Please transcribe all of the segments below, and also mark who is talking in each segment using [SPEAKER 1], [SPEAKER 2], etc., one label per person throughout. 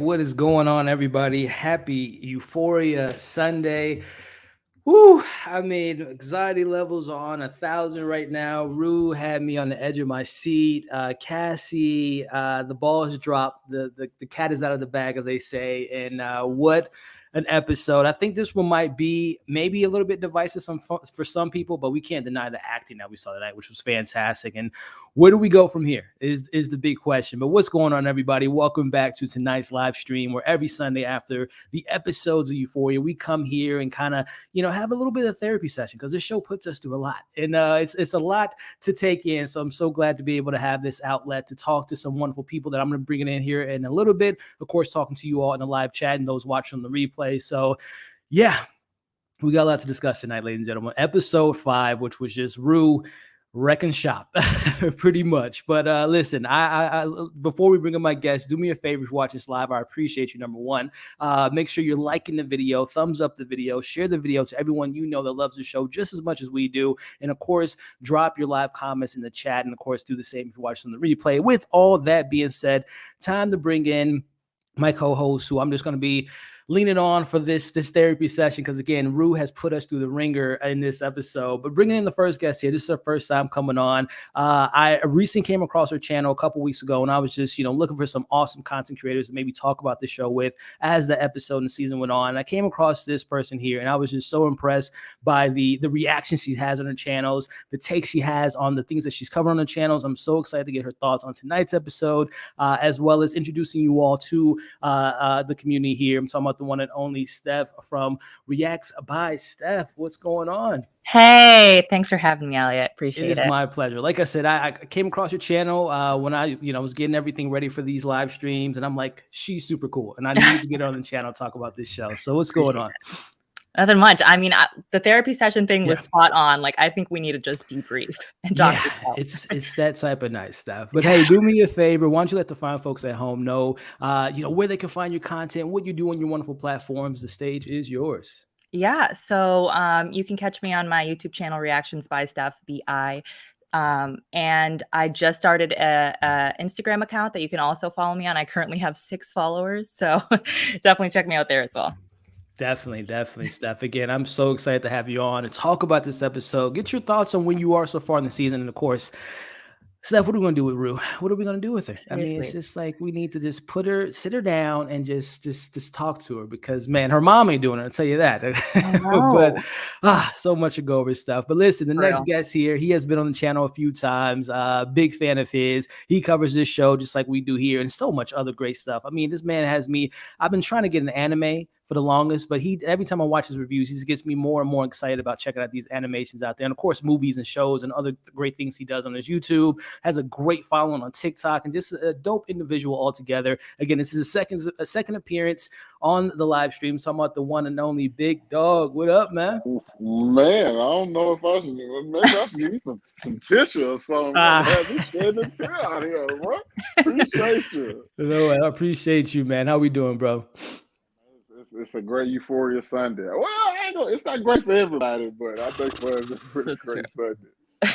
[SPEAKER 1] what is going on, everybody? Happy Euphoria Sunday. Woo! I mean, anxiety levels are on 1,000 right now. Rue had me on the edge of my seat. Cassie, the ball has dropped. The cat is out of the bag, as they say. And what an episode! I think this one might be maybe a little bit divisive for some people, but we can't deny the acting that we saw tonight, which was fantastic. And where do we go from here is the big question. But what's going on, everybody? Welcome back to tonight's live stream, where every Sunday after the episodes of Euphoria, we come here and kind of have a little bit of therapy session, because this show puts us through a lot, and it's a lot to take in. So I'm so glad to be able to have this outlet to talk to some wonderful people that I'm going to bring in here in a little bit. Of course, talking to you all in the live chat and those watching on the replay. So, yeah, we got a lot to discuss tonight, ladies and gentlemen. Episode 5, which was just Rue wrecking shop, pretty much. But listen, I before we bring in my guests, do me a favor if you watch this live. I appreciate you. Number one, make sure you're liking the video, thumbs up the video, share the video to everyone you know that loves the show just as much as we do. And of course, drop your live comments in the chat. And of course, do the same if you're watching the replay. With all that being said, time to bring in my co-host, who I'm just going to be leaning on for this therapy session, because again, Rue has put us through the ringer in this episode. But bringing in the first guest here, this is her first time coming on. I recently came across her channel a couple weeks ago, and I was just looking for some awesome content creators to maybe talk about the show with as the episode and the season went on. And I came across this person here, and I was just so impressed by the reactions she has on her channels, the takes she has on the things that she's covering on the channels. I'm so excited to get her thoughts on tonight's episode, as well as introducing you all to the community here. I'm talking about the one and only Steph from Reacts by Steph. What's going on?
[SPEAKER 2] Hey, thanks for having me, Elliot. Appreciate it.
[SPEAKER 1] It is my pleasure. Like I said, I came across your channel when I was getting everything ready for these live streams, and I'm like, she's super cool, and I need to get her on the channel and talk about this show. So what's going on?
[SPEAKER 2] Nothing much. I mean, the therapy session thing was spot on. Like, I think we need to just debrief and talk.
[SPEAKER 1] It's that type of nice stuff. But hey, do me a favor. Why don't you let the fine folks at home know, where they can find your content, what you do on your wonderful platforms. The stage is yours.
[SPEAKER 2] Yeah. So you can catch me on my YouTube channel, Reactions by Steph, BI. And I just started a Instagram account that you can also follow me on. I currently have 6 followers. So definitely check me out there as well.
[SPEAKER 1] Definitely, Steph. Again, I'm so excited to have you on and talk about this episode. Get your thoughts on where you are so far in the season. And of course, Steph, what are we going to do with Rue? What are we going to do with her? Seriously. I mean, it's just like we need to just sit her down and just talk to her, because, man, her mom ain't doing it. I'll tell you that. But so much to go over stuff. But listen, the next guest here, he has been on the channel a few times. Big fan of his. He covers this show just like we do here, and so much other great stuff. I mean, this man has me. I've been trying to get an anime for the longest, but every time I watch his reviews, he gets me more and more excited about checking out these animations out there. And of course, movies and shows and other great things he does on his YouTube. Has a great following on TikTok, and just a dope individual altogether. Again, this is a second appearance on the live stream. Talking about the one and only Big Dog. What up, man?
[SPEAKER 3] Man, I don't know if I should. Maybe I should give you some tissue or something. Have you shed the tear out here, bro? Appreciate you.
[SPEAKER 1] No, I appreciate you, man. How we doing, bro?
[SPEAKER 3] It's a great Euphoria Sunday. Well, it's not great for everybody, but I think for us, it's a pretty great Sunday.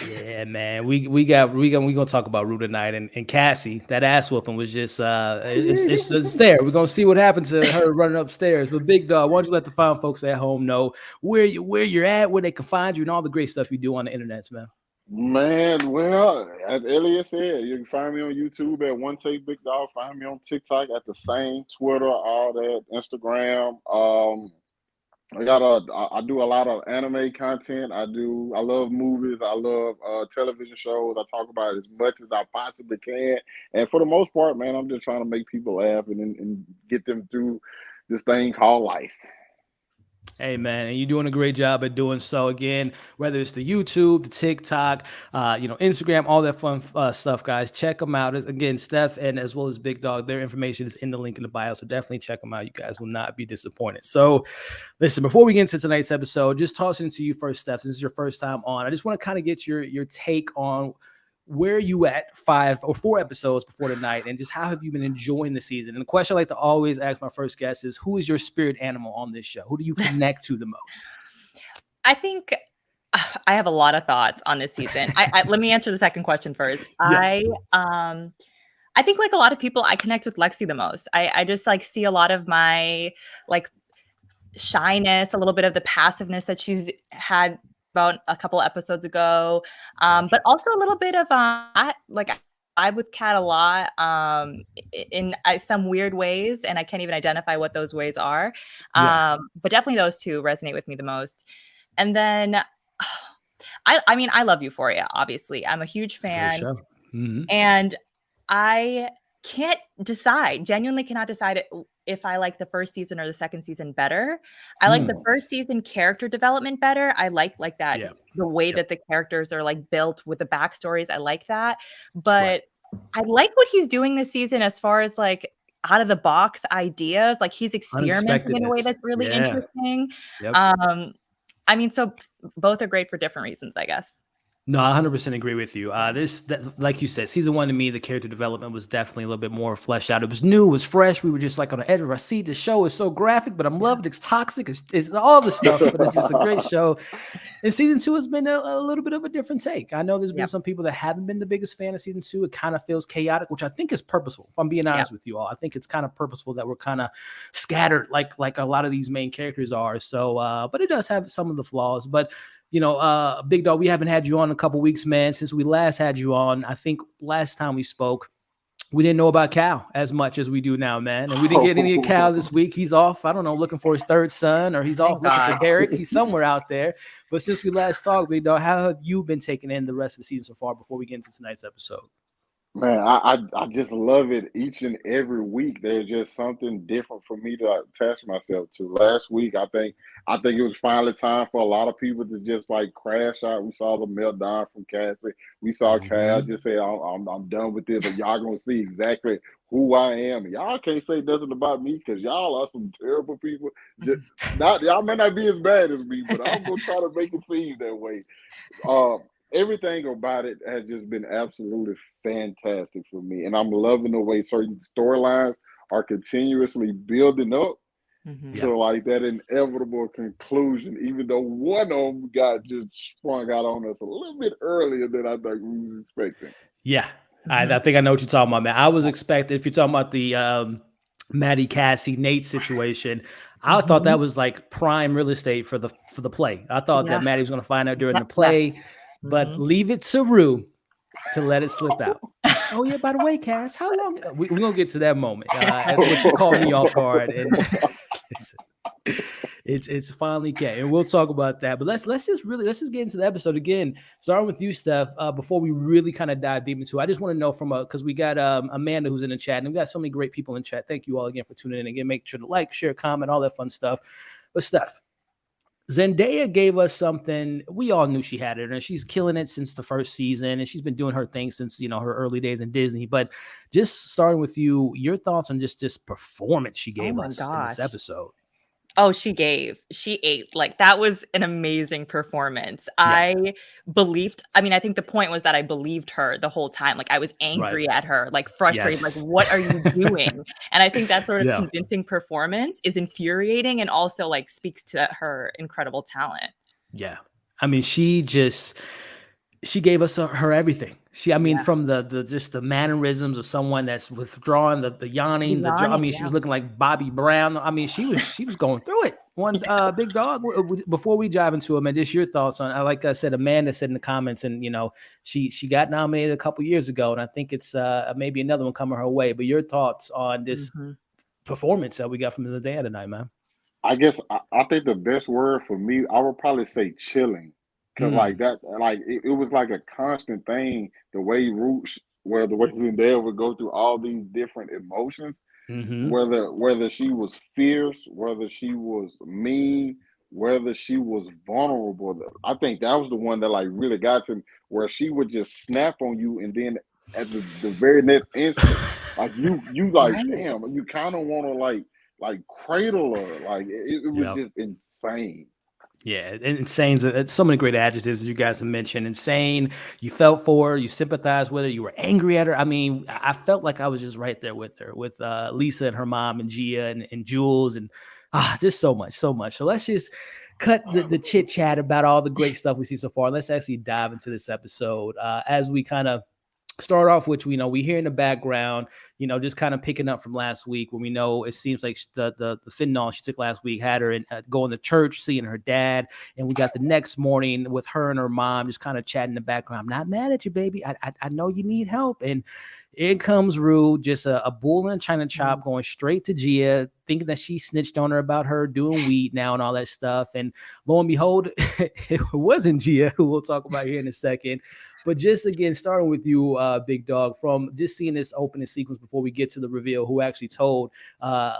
[SPEAKER 1] Yeah, man. We gonna talk about Rue tonight, and Cassie. That ass whooping was just it's there. We're gonna see what happened to her running upstairs. But Big Dog, why don't you let the fine folks at home know where you're at, where they can find you, and all the great stuff you do on the internet, man.
[SPEAKER 3] Man, well, as Elliot said, you can find me on YouTube at One Take Big Dog. Find me on TikTok at the same, Twitter, all that, Instagram. I do a lot of anime content. I love movies. I love television shows. I talk about it as much as I possibly can. And for the most part, man, I'm just trying to make people laugh and get them through this thing called life.
[SPEAKER 1] Hey, man, and you're doing a great job at doing so. Again, whether it's the YouTube, the TikTok, Instagram, all that fun stuff, guys, check them out. Again, Steph and as well as Big Dog, their information is in the link in the bio, so definitely check them out. You guys will not be disappointed. So, listen, before we get into tonight's episode, just tossing it to you first, Steph. This is your first time on. I just want to kind of get your take on where are you at 5 or 4 episodes before tonight, and just how have you been enjoying the season? And the question I like to always ask my first guest is, who is your spirit animal on this show? Who do you connect to the most?
[SPEAKER 2] I think I have a lot of thoughts on this season. Let me answer the second question first. Yeah. I I think like a lot of people, I connect with Lexi the most. I just like see a lot of my like shyness, a little bit of the passiveness that she's had about a couple episodes ago, but also a little bit of I with Kat a lot in some weird ways, and I can't even identify what those ways are. But definitely those two resonate with me the most. And then I mean, I love Euphoria, obviously. I'm a huge fan. And I can't decide, genuinely cannot decide if I like the first season or the second season better. I like the first season character development better. I like that, the way that the characters are like built with the backstories. I like that. But I like what he's doing this season as far as like out of the box ideas. Like he's experimenting in a way that's really interesting. I mean, so both are great for different reasons, I guess.
[SPEAKER 1] No, I 100% agree with you. Like you said, season 1 to me, the character development was definitely a little bit more fleshed out. It was new, it was fresh. We were just like on the edge of our seat. The show is so graphic, but I'm loving it. It's toxic. It's all the stuff, but it's just a great show. And season 2 has been a little bit of a different take. I know there's been some people that haven't been the biggest fan of season 2. It kind of feels chaotic, which I think is purposeful. If I'm being honest with you all, I think it's kind of purposeful that we're kind of scattered like a lot of these main characters are. So, but it does have some of the flaws. But you know, Big Dog, we haven't had you on in a couple weeks, man. Since we last had you on, I think last time we spoke, we didn't know about Cal as much as we do now, man. And we didn't get any of Cal this week. He's off, I don't know, looking for his third son, or he's off looking for Derek. He's somewhere out there. But since we last talked, Big Dog, how have you been taking in the rest of the season so far before we get into tonight's episode?
[SPEAKER 3] Man, I just love it each and every week. There's just something different for me to attach myself to. Last week, I think it was finally time for a lot of people to just like crash out. We saw the meltdown from Cassie. We saw Cal just say, "I'm done with this," but y'all gonna see exactly who I am. Y'all can't say nothing about me because y'all are some terrible people. Just y'all may not be as bad as me, but I'm gonna try to make it seem that way. Everything about it has just been absolutely fantastic for me. And I'm loving the way certain storylines are continuously building up to like that inevitable conclusion, even though one of them got just sprung out on us a little bit earlier than I think we was expecting.
[SPEAKER 1] Yeah. I think I know what you're talking about, man. I was expecting, if you're talking about the Maddie, Cassie, Nate situation, I thought that was like prime real estate for the play. I thought that Maddie was going to find out during the play. But leave it to Rue to let it slip out. Oh, yeah, by the way, Cass, how long? We're going to get to that moment. Which you called me off guard. And it's finally okay. And we'll talk about that. But let's just get into the episode again. Starting with you, Steph, before we really kind of dive deep into it. I just want to know because we got Amanda who's in the chat. And we got so many great people in chat. Thank you all again for tuning in. Again, make sure to like, share, comment, all that fun stuff. But Steph, Zendaya gave us something. We all knew she had it, and she's killing it since the first season, and she's been doing her thing since, her early days in Disney. But just starting with you, your thoughts on just this performance she gave us in this episode.
[SPEAKER 2] Oh, she ate. Like, that was an amazing performance. I think the point was that I believed her the whole time. Like, I was angry at her, like frustrated, like, what are you doing? And I think that sort of convincing performance is infuriating and also like speaks to her incredible talent.
[SPEAKER 1] Yeah. I mean, she gave us her everything. From the mannerisms of someone that's withdrawn, the yawning, she was looking like Bobby Brown. I mean, she was going through it. One Big Dog. Before we dive into it, man, just your thoughts on. Like I said, Amanda said in the comments, and she got nominated a couple years ago, and I think it's maybe another one coming her way. But your thoughts on this performance that we got from the day tonight, man?
[SPEAKER 3] I guess I think the best word for me, I would probably say chilling. Cause like that, like it was like a constant thing. The way Zendaya would go through all these different emotions, whether she was fierce, whether she was mean, whether she was vulnerable. I think that was the one that like really got to me, where she would just snap on you, and then at the very next instant, like you like damn, you kind of want to like cradle her. Like it was just insane.
[SPEAKER 1] Yeah, insane. It's so many great adjectives that you guys have mentioned. Insane. You felt for her. You sympathized with her. You were angry at her. I mean, I felt like I was just right there with her, with Lisa and her mom and Gia and Jules and just so much. So let's just cut the chit chat about all the great stuff we see so far. Let's actually dive into this episode as we kind of start off, which we know we hear in the background, just kind of picking up from last week when we know it seems like the fentanyl she took last week had her going to church, seeing her dad. And we got the next morning with her and her mom just kind of chatting in the background. I'm not mad at you, baby. I know you need help. And in comes Rue, just a bull in a china chop, going straight to Gia, thinking that she snitched on her about her doing weed now and all that stuff. And lo and behold, it wasn't Gia, who we'll talk about here in a second. But just again, starting with you, Big Dog, from just seeing this opening sequence before we get to the reveal, who actually told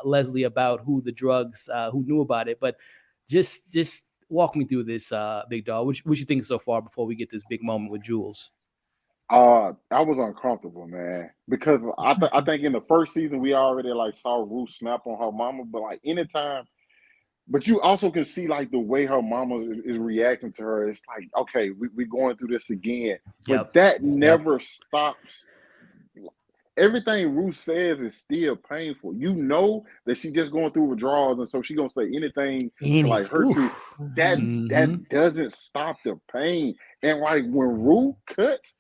[SPEAKER 1] Leslie about who knew about it. But just walk me through this, Big Dog. What you think so far before we get this big moment with Jules?
[SPEAKER 3] I was uncomfortable, man, because I think in the first season we already like saw Ruth snap on her mama, but like anytime. But you also can see like the way her mama is reacting to her. It's like, okay, we're going through this again. But that never stops. Everything Ruth says is still painful. You know that she's just going through withdrawals, and so she's gonna say anything to like hurt you. That doesn't stop the pain. And like when Ruth cuts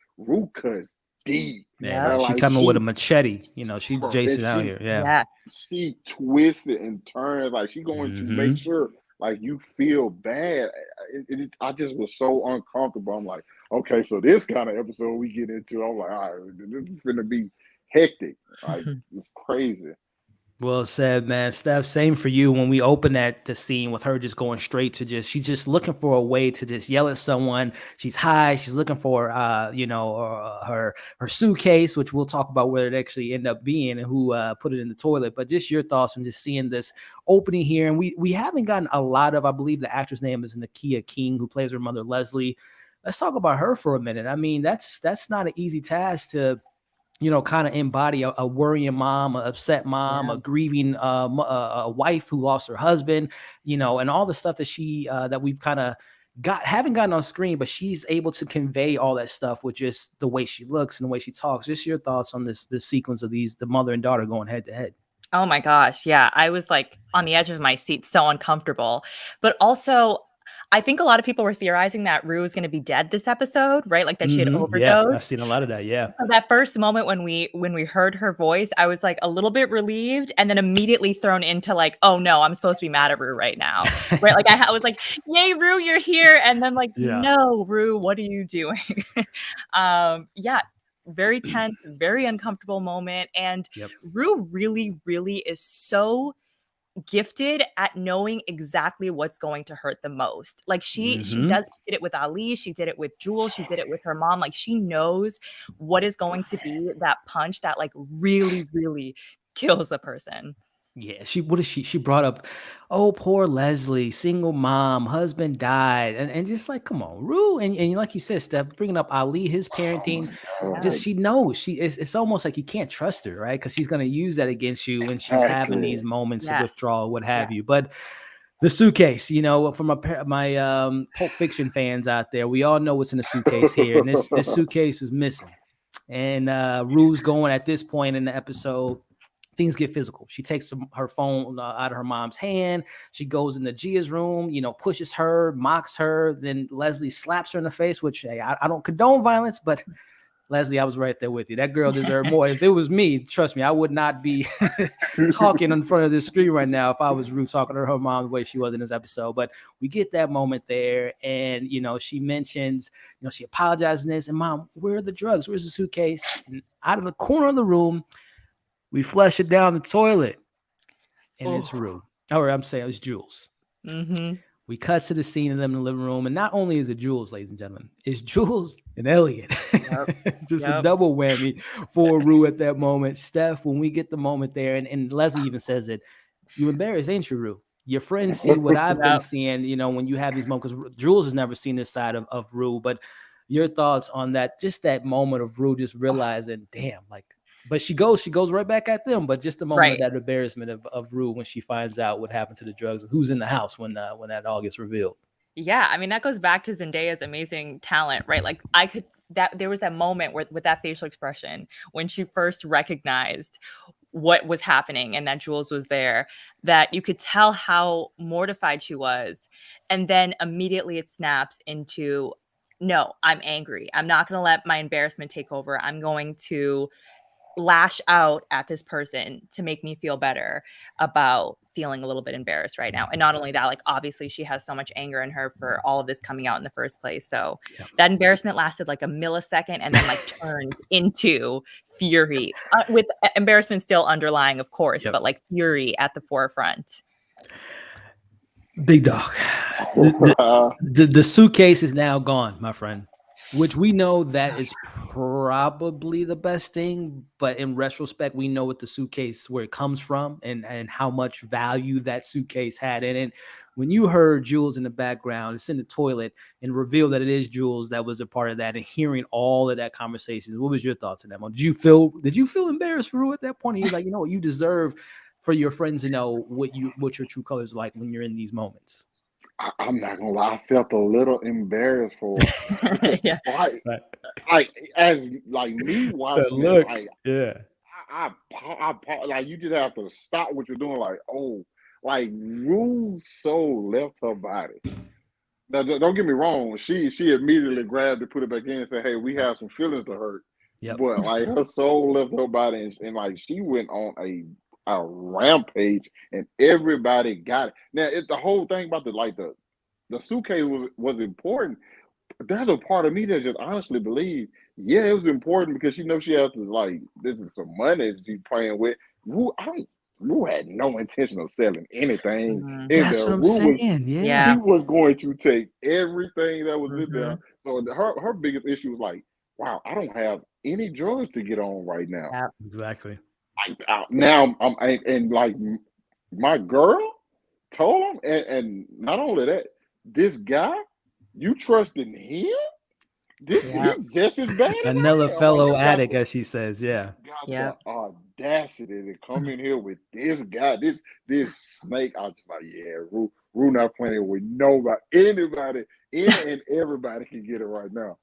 [SPEAKER 3] deep.
[SPEAKER 1] Yeah, like, she coming with a machete. She's Jason out here. Yeah.
[SPEAKER 3] She twisted and turned, like she going to make sure like you feel bad. I just was so uncomfortable. I'm like, okay, so this kind of episode we get into, I'm like, all right, this is gonna be hectic. Like it's crazy.
[SPEAKER 1] Well said, man. Steph, same for you. When we open the scene with her just going straight to she's just looking for a way to just yell at someone. She's high. She's looking for, her suitcase, which we'll talk about where it actually ended up being and who put it in the toilet. But just your thoughts on just seeing this opening here. And we haven't gotten a lot of, I believe the actress name is Nakia King, who plays her mother, Leslie. Let's talk about her for a minute. I mean, that's not an easy task to kind of embody a worrying mom, an upset mom, a grieving a wife who lost her husband, and all the stuff that she that we've kind of haven't gotten on screen, but she's able to convey all that stuff with just the way she looks and the way she talks. Just your thoughts on this sequence of the mother and daughter going head to head.
[SPEAKER 2] Oh my gosh, yeah, I was like on the edge of my seat, so uncomfortable, but also I think a lot of people were theorizing that Rue was going to be dead this episode, right? Like that she had overdosed.
[SPEAKER 1] Yeah, I've seen a lot of that. Yeah.
[SPEAKER 2] So that first moment when we heard her voice, I was like a little bit relieved, and then immediately thrown into like, oh no, I'm supposed to be mad at Rue right now, right? Like I was like, yay, Rue, you're here, and then like, no, Rue, what are you doing? Very tense, very uncomfortable moment, and Rue really, really is so gifted at knowing exactly what's going to hurt the most. Like she did it with Ali, she did it with Jules, she did it with her mom. Like she knows what is going to be that punch that like really, really kills the person.
[SPEAKER 1] Yeah, she brought up, oh, poor Leslie, single mom, husband died, and just like, come on, Rue, and like you said, Steph, bringing up Ali, his parenting, just she knows it's almost like you can't trust her, right? Because she's gonna use that against you when she's having these moments of withdrawal, what have you. But the suitcase, from my Pulp Fiction fans out there, we all know what's in the suitcase here, and this suitcase is missing, and Rue's going at this point in the episode. Things get physical. She takes her phone out of her mom's hand. She goes into Gia's room, pushes her, mocks her. Then Leslie slaps her in the face, which hey, I don't condone violence, but Leslie, I was right there with you. That girl deserved more. If it was me, trust me, I would not be talking in front of this screen right now if I was Ruth talking to her mom the way she was in this episode. But we get that moment there, and she mentions, she apologizes in this, and Mom, where are the drugs? Where's the suitcase? And out of the corner of the room, we flush it down the toilet, and it's Rue. Or I'm saying it's Jules. We cut to the scene of them in the living room, and not only is it Jules, ladies and gentlemen, it's Jules and Elliot. Just a double whammy for Rue at that moment. Steph, when we get the moment there, and Leslie even says it, you embarrassed, ain't you, Rue? Your friends see what I've been seeing, when you have these moments, because Jules has never seen this side of Rue, but your thoughts on that, just that moment of Rue just realizing, damn, like, but she goes right back at them. But just the moment of that embarrassment of Rue when she finds out what happened to the drugs and who's in the house when that all gets revealed.
[SPEAKER 2] Yeah, I mean, that goes back to Zendaya's amazing talent, right? Like there was that moment with that facial expression when she first recognized what was happening and that Jules was there, that you could tell how mortified she was. And then immediately it snaps into no, I'm angry. I'm not going to let my embarrassment take over. I'm going to lash out at this person to make me feel better about feeling a little bit embarrassed right now. And not only that, like obviously she has so much anger in her for all of this coming out in the first place. So that embarrassment lasted like a millisecond and then like turned into fury, with embarrassment still underlying, of course, but like fury at the forefront.
[SPEAKER 1] Big dog. The suitcase is now gone, my friend, which we know that is probably the best thing. But in retrospect, we know what the suitcase, where it comes from and how much value that suitcase had in it. When you heard Jules in the background, it's in the toilet, and reveal that it is Jules that was a part of that, and hearing all of that conversation, what was your thoughts on that one? Did you feel embarrassed, Rue, at that point? Are you like, you know what, you deserve for your friends to know what your true colors are like when you're in these moments?
[SPEAKER 3] I'm not gonna lie, I felt a little embarrassed for her because,
[SPEAKER 2] Yeah.
[SPEAKER 3] like as like me watching it, like I like you just have to stop what you're doing. Like, oh, like Rue's soul left her body. Now, don't get me wrong. She immediately grabbed it, put it back in, and said, "Hey, we have some feelings to hurt." But like her soul left her body, and like she went on a rampage, and everybody got it. Now, the whole thing about the suitcase was important. But there's a part of me that just honestly believe, yeah, it was important because she knows she has to, like, this is some money she's playing with. Wu had no intention of selling anything in
[SPEAKER 1] That's
[SPEAKER 3] there.
[SPEAKER 1] what I'm saying.
[SPEAKER 3] She was going to take everything that was in there.
[SPEAKER 2] Mm-hmm.
[SPEAKER 3] So her biggest issue was like, wow, I don't have any drugs to get on right now.
[SPEAKER 2] Yeah.
[SPEAKER 1] Exactly.
[SPEAKER 3] Now and like my girl told him, and not only that, this guy, you trust in him? He's just as bad as
[SPEAKER 1] Another
[SPEAKER 3] I am.
[SPEAKER 1] fellow
[SPEAKER 3] Like,
[SPEAKER 1] addict, as she says. Yeah.
[SPEAKER 3] got the audacity to come in here with this guy, this snake. I was just like, yeah, Rue not playing with nobody, anybody, any and everybody can get it right now.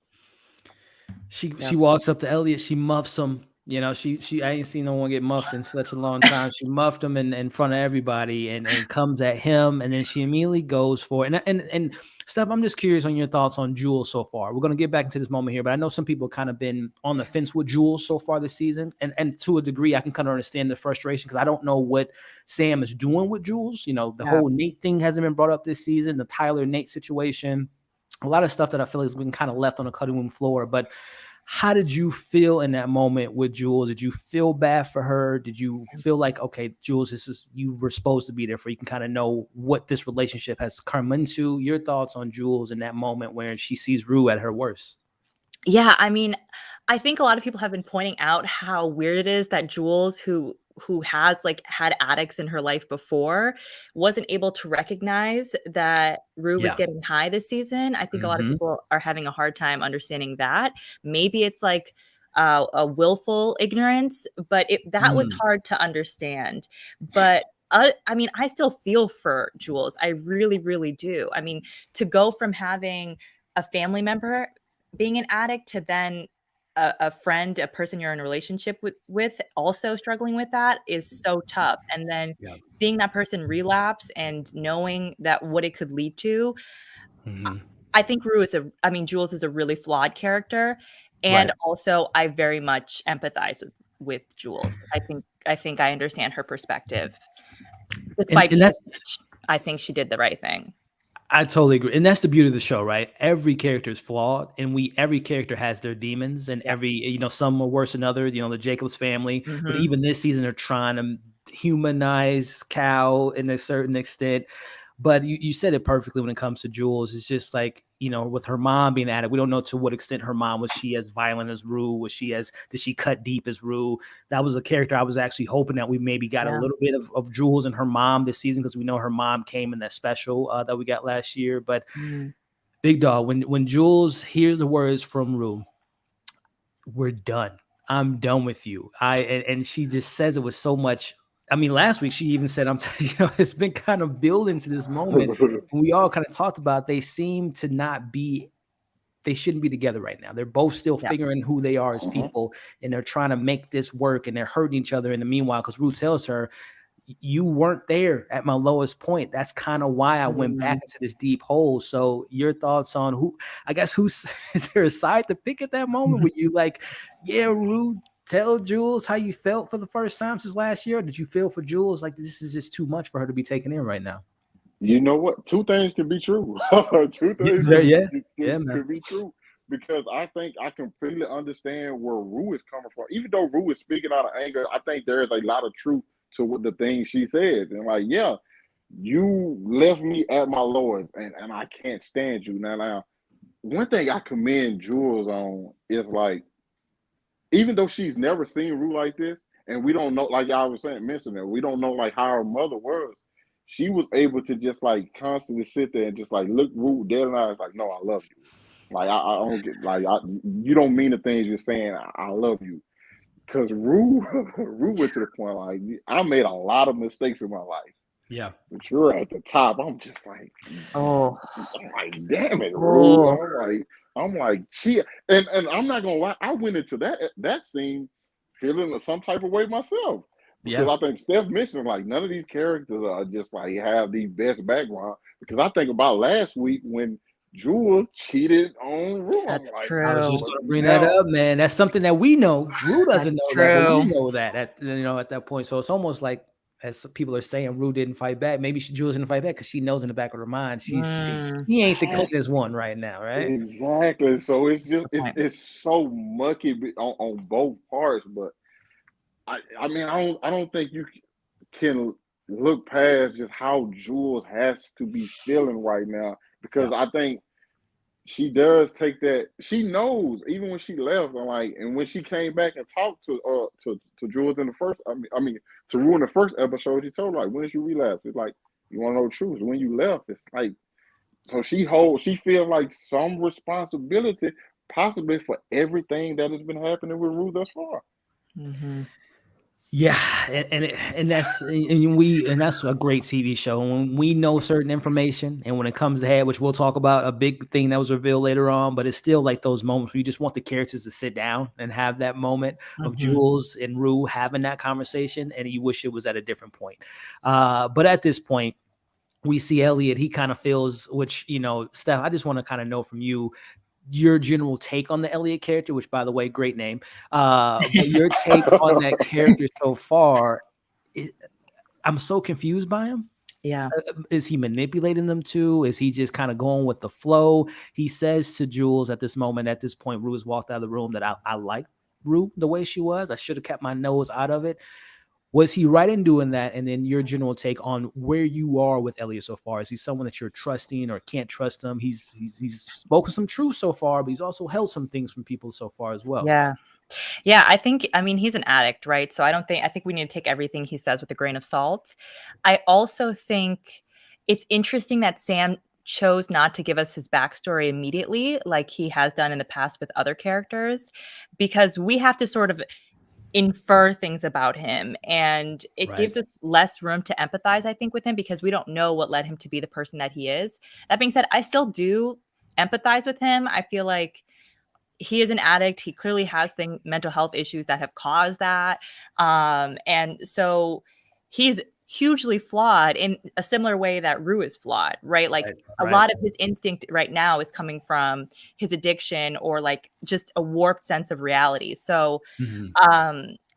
[SPEAKER 1] She walks up to Elliot. She muffs him. You know, she I ain't seen no one get muffed in such a long time. She muffed him in front of everybody and comes at him, and then she immediately goes for it. And Steph, I'm just curious on your thoughts on Jules so far. We're gonna get back into this moment here, but I know some people kind of been on the fence with Jules so far this season, and to a degree, I can kind of understand the frustration because I don't know what Sam is doing with Jules. You know, the whole Nate thing hasn't been brought up this season. The Tyler Nate situation, a lot of stuff that I feel like has been kind of left on the cutting room floor, but. How did you feel in that moment with Jules? Did you feel bad for her? Did you feel like, okay, Jules, you were supposed to be there for, you can kind of know what this relationship has come into? Your thoughts on Jules in that moment where she sees Rue at her worst?
[SPEAKER 2] Yeah, I mean, I think a lot of people have been pointing out how weird it is that Jules, who has like had addicts in her life before, wasn't able to recognize that Rue was getting high this season. I think a lot of people are having a hard time understanding that. Maybe it's like a willful ignorance, but that was hard to understand. But I mean, I still feel for Jules. I really, really do. I mean, to go from having a family member being an addict to then a friend, a person you're in a relationship with also struggling with that is so tough. And then seeing that person relapse and knowing that what it could lead to, I think Jules is a really flawed character. And also I very much empathize with Jules. I think I understand her perspective. Despite I think she did the right thing.
[SPEAKER 1] I totally agree. And that's the beauty of the show, right? Every character is flawed, and every character has their demons, and some are worse than others, the Jacobs family. But even this season, they're trying to humanize Cal in a certain extent. But you said it perfectly when it comes to Jules. It's just like, with her mom being at it, we don't know to what extent her mom, was she as violent as Rue? Did she cut deep as Rue? That was a character I was actually hoping that we maybe got a little bit of Jules and her mom this season, because we know her mom came in that special that we got last year. But Big Dog, when Jules hears the words from Rue, we're done. I'm done with you. And she just says it with so much. I mean, last week she even said, it's been kind of building to this moment. We all kind of talked about they seem to not be, they shouldn't be together right now. They're both still figuring who they are as people, and they're trying to make this work, and they're hurting each other in the meanwhile, because Ruth tells her, you weren't there at my lowest point. That's kind of why I went back into this deep hole. So your thoughts on who's is there a side to pick at that moment? Were you like, yeah, Rue, tell Jules how you felt for the first time since last year? Or did you feel for Jules like this is just too much for her to be taken in right now?
[SPEAKER 3] You know what? Two things can be true. Two things
[SPEAKER 1] Man.
[SPEAKER 3] could be true. Because I think I completely understand where Rue is coming from. Even though Rue is speaking out of anger, I think there is a lot of truth to what the things she says. And like, yeah, you left me at my lowest, and I can't stand you. Now, one thing I commend Jules on is like, even though she's never seen Rue like this, and we don't know, like I was saying, mentioned that we don't know like how her mother was. She was able to just like constantly sit there and just like look Rue dead in the eyes, like, no, I love you. Like I don't get like you don't mean the things you're saying. I love you, because Rue Rue went to the point like I made a lot of mistakes in my life.
[SPEAKER 1] Yeah,
[SPEAKER 3] But you're at the top. I'm just like,
[SPEAKER 2] Oh,
[SPEAKER 3] I'm like, damn it, Rue.
[SPEAKER 2] oh,
[SPEAKER 3] I'm like, she and I'm not gonna lie. I went into that scene feeling some type of way myself, because
[SPEAKER 1] yeah.
[SPEAKER 3] I think Steph mentioned like none of these characters are just like have the best background. Because I think about last week when Jules cheated on Rue. I'm
[SPEAKER 2] that's
[SPEAKER 3] like,
[SPEAKER 1] I was
[SPEAKER 2] true.
[SPEAKER 1] just
[SPEAKER 3] but
[SPEAKER 1] going to bring that
[SPEAKER 3] now
[SPEAKER 1] up, man. That's something that we know. Rue doesn't
[SPEAKER 2] That's
[SPEAKER 1] know that, but we
[SPEAKER 2] true.
[SPEAKER 1] know that at at that point. So it's almost like, as people are saying, Rue didn't fight back. Maybe Jules didn't fight back because she knows in the back of her mind she ain't the cleanest one right now, right?
[SPEAKER 3] exactly. So it's just
[SPEAKER 2] Okay.
[SPEAKER 3] it's so mucky on both parts. But I mean I don't think you can look past just how Jules has to be feeling right now,
[SPEAKER 1] Yeah,
[SPEAKER 3] because I think she does take that. She knows even when she left, and when she came back and talked to Jules in the first. I mean to Rue in the first episode, she told her like, when did you relapse? It's like, you want to know the truth. When you left, it's like, so she feels like some responsibility possibly for everything that has been happening with Rue thus far.
[SPEAKER 2] Mm-hmm.
[SPEAKER 1] yeah, and that's a great TV show. When we know certain information, and when it comes ahead, which we'll talk about, a big thing that was revealed later on, but it's still like those moments where you just want the characters to sit down and have that moment of
[SPEAKER 2] Mm-hmm.
[SPEAKER 1] Jules and Rue having that conversation, and you wish it was at a different point. But at this point, we see Elliot. He kind of feels, which Steph, I just want to kind of know from you your general take on the Elliot character, which, by the way, great name. But your take on that character so far, I'm so confused by him.
[SPEAKER 2] Yeah.
[SPEAKER 1] Is he manipulating them too? Is he just kind of going with the flow? He says to Jules at this point, Rue has walked out of the room, that I like Rue the way she was. I should have kept my nose out of it. Was he right in doing that? And then your general take on where you are with Elliot so far. Is he someone that you're trusting or can't trust him? He's spoken some truth so far, but he's also held some things from people so far as well.
[SPEAKER 2] Yeah. Yeah, I mean, he's an addict, right? So I think we need to take everything he says with a grain of salt. I also think it's interesting that Sam chose not to give us his backstory immediately, like he has done in the past with other characters, because we have to sort of infer things about him, and it
[SPEAKER 1] Right.
[SPEAKER 2] gives us less room to empathize, I think, with him, because we don't know what led him to be the person that he is. That being said, I still do empathize with him. I feel like he is an addict. He clearly has mental health issues that have caused that. And so he's hugely flawed in a similar way that Rue is flawed, right? Like a lot of his instinct right now is coming from his addiction, or like just a warped sense of reality. So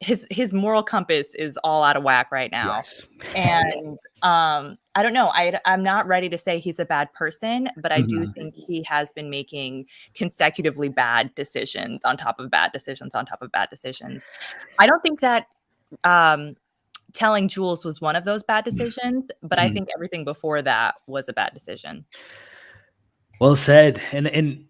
[SPEAKER 2] his moral compass is all out of whack right now.
[SPEAKER 1] Yes.
[SPEAKER 2] And I don't know. I'm not ready to say he's a bad person, but I do think he has been making consecutively bad decisions on top of bad decisions on top of bad decisions. I don't think that telling Jules was one of those bad decisions, but I think everything before that was a bad decision.
[SPEAKER 1] Well said. And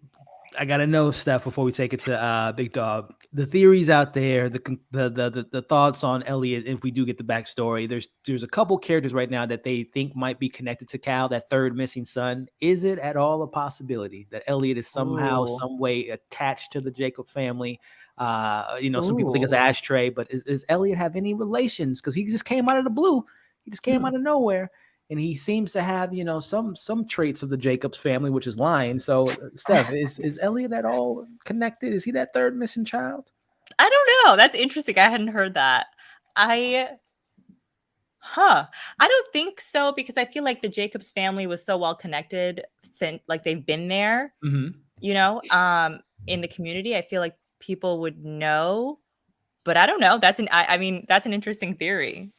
[SPEAKER 1] I gotta know, Steph, before we take it to Big Dog, the theories out there, the thoughts on Elliot. If we do get the backstory, there's a couple characters right now that they think might be connected to Cal, that third missing son. Is it at all a possibility that Elliot is somehow, some way attached to the Jacob family? Some people think it's Ashtray, but is Elliot have any relations? Because he just came out of the blue. He just came out of nowhere. And he seems to have, some traits of the Jacobs family, which is lying. So, Steph, is Elliot at all connected? Is he that third missing child?
[SPEAKER 2] I don't know. That's interesting. I hadn't heard that. Huh. I don't think so, because I feel like the Jacobs family was so well connected since, like, they've been there, you know, in the community. I feel like people would know, but I don't know. I mean, that's an interesting theory.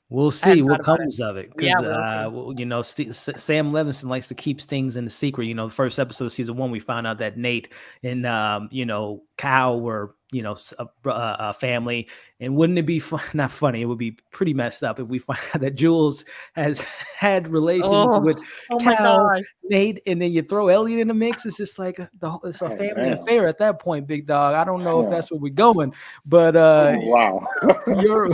[SPEAKER 1] We'll
[SPEAKER 2] I hadn't
[SPEAKER 1] see
[SPEAKER 2] thought
[SPEAKER 1] what
[SPEAKER 2] about it.
[SPEAKER 1] comes of it,
[SPEAKER 2] Yeah,
[SPEAKER 1] because
[SPEAKER 2] we'll see.
[SPEAKER 1] you know, Sam Levinson likes to keep things in the secret. You know, the first episode of season 1, we found out that Nate and you know, Kyle were, you know, a family. And wouldn't it be not funny? It would be pretty messed up if we find out that Jules has had relations with
[SPEAKER 2] Oh my
[SPEAKER 1] Kyle,
[SPEAKER 2] gosh.
[SPEAKER 1] Nate, and then you throw Elliot in the mix. It's just like it's a
[SPEAKER 3] Oh,
[SPEAKER 1] family
[SPEAKER 3] damn.
[SPEAKER 1] affair at that point, big dog. I don't know if
[SPEAKER 3] Damn.
[SPEAKER 1] that's where we're going, but
[SPEAKER 3] Wow.
[SPEAKER 1] your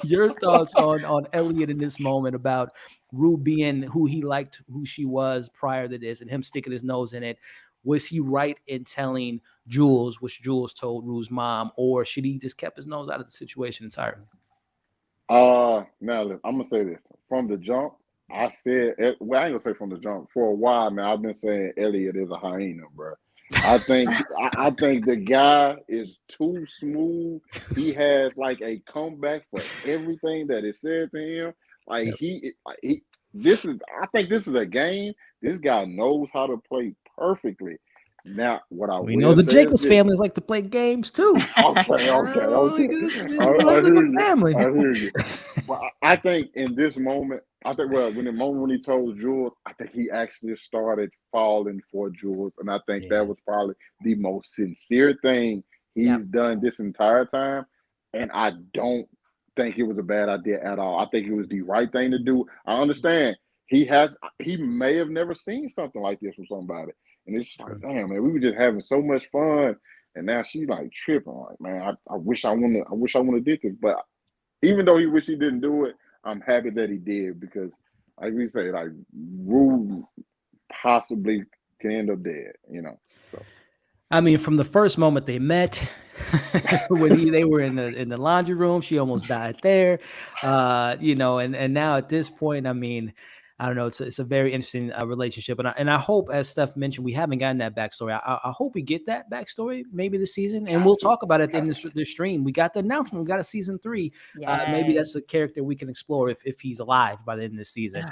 [SPEAKER 1] your thoughts on Elliot in this moment, about Rue being who he liked, who she was prior to this, and him sticking his nose in it. Was he right in telling Jules, which Jules told Rue's mom, or should he just kept his nose out of the situation entirely?
[SPEAKER 3] Now I'm gonna say this from the jump. I said, well, I ain't gonna say from the jump. For a while now, I've been saying Elliot is a hyena, bro. I think I think the guy is too smooth. He has like a comeback for everything that is said to him. Like
[SPEAKER 1] Yep.
[SPEAKER 3] he this is I think this is a game. This guy knows how to play perfectly. Now, what I
[SPEAKER 1] We know
[SPEAKER 3] will
[SPEAKER 1] the
[SPEAKER 3] say is
[SPEAKER 1] Jacobs
[SPEAKER 3] this.
[SPEAKER 1] families like to play games too.
[SPEAKER 3] Okay. I
[SPEAKER 1] It's a
[SPEAKER 3] hear
[SPEAKER 1] good
[SPEAKER 3] you.
[SPEAKER 1] family.
[SPEAKER 3] I hear you. But I think in this moment, when the moment when he told Jules, I think he actually started falling for Jules, and I think
[SPEAKER 1] Yeah,
[SPEAKER 3] that was probably the most sincere thing
[SPEAKER 2] Yep.
[SPEAKER 3] he's done this entire time. And I don't think it was a bad idea at all. I think it was the right thing to do. I understand he may have never seen something like this from somebody, and it's like,
[SPEAKER 1] true.
[SPEAKER 3] damn man, we were just having so much fun, and now she like tripping. Like, man, I wish I wanna did this, but even though he wish he didn't do it, I'm happy that he did, because, like we say, like Rue possibly can end up dead, you know. So
[SPEAKER 1] I mean, from the first moment they met, when they were in the laundry room, she almost died there. You know, and now at this point, I mean, I don't know. It's a very interesting relationship, and I hope, as Steph mentioned, we haven't gotten that backstory. I hope we get that backstory maybe this season, and we'll talk about it in this stream. We got the announcement. We got a season 3. Maybe
[SPEAKER 2] Yay.
[SPEAKER 1] that's a character we can explore if he's alive by the end of the season,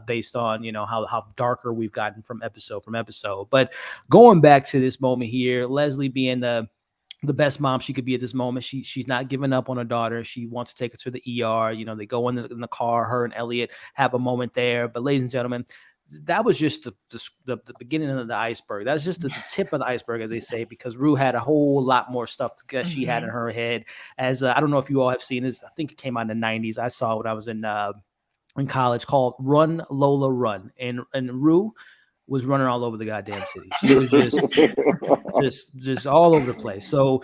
[SPEAKER 1] based on, you know, how darker we've gotten from episode. But going back to this moment here, Leslie being the best mom she could be at this moment. She's not giving up on her daughter. She wants to take her to the ER. You know, they go in the car. Her and Elliot have a moment there. But ladies and gentlemen, that was just the beginning of the iceberg. That's just the tip of the iceberg, as they say, because Rue had a whole lot more stuff that she had in her head. As I don't know if you all have seen this. I think it came out in the 90s. I saw it when I was in college, called Run Lola Run, and Rue was running all over the goddamn city. She was just all over the place. So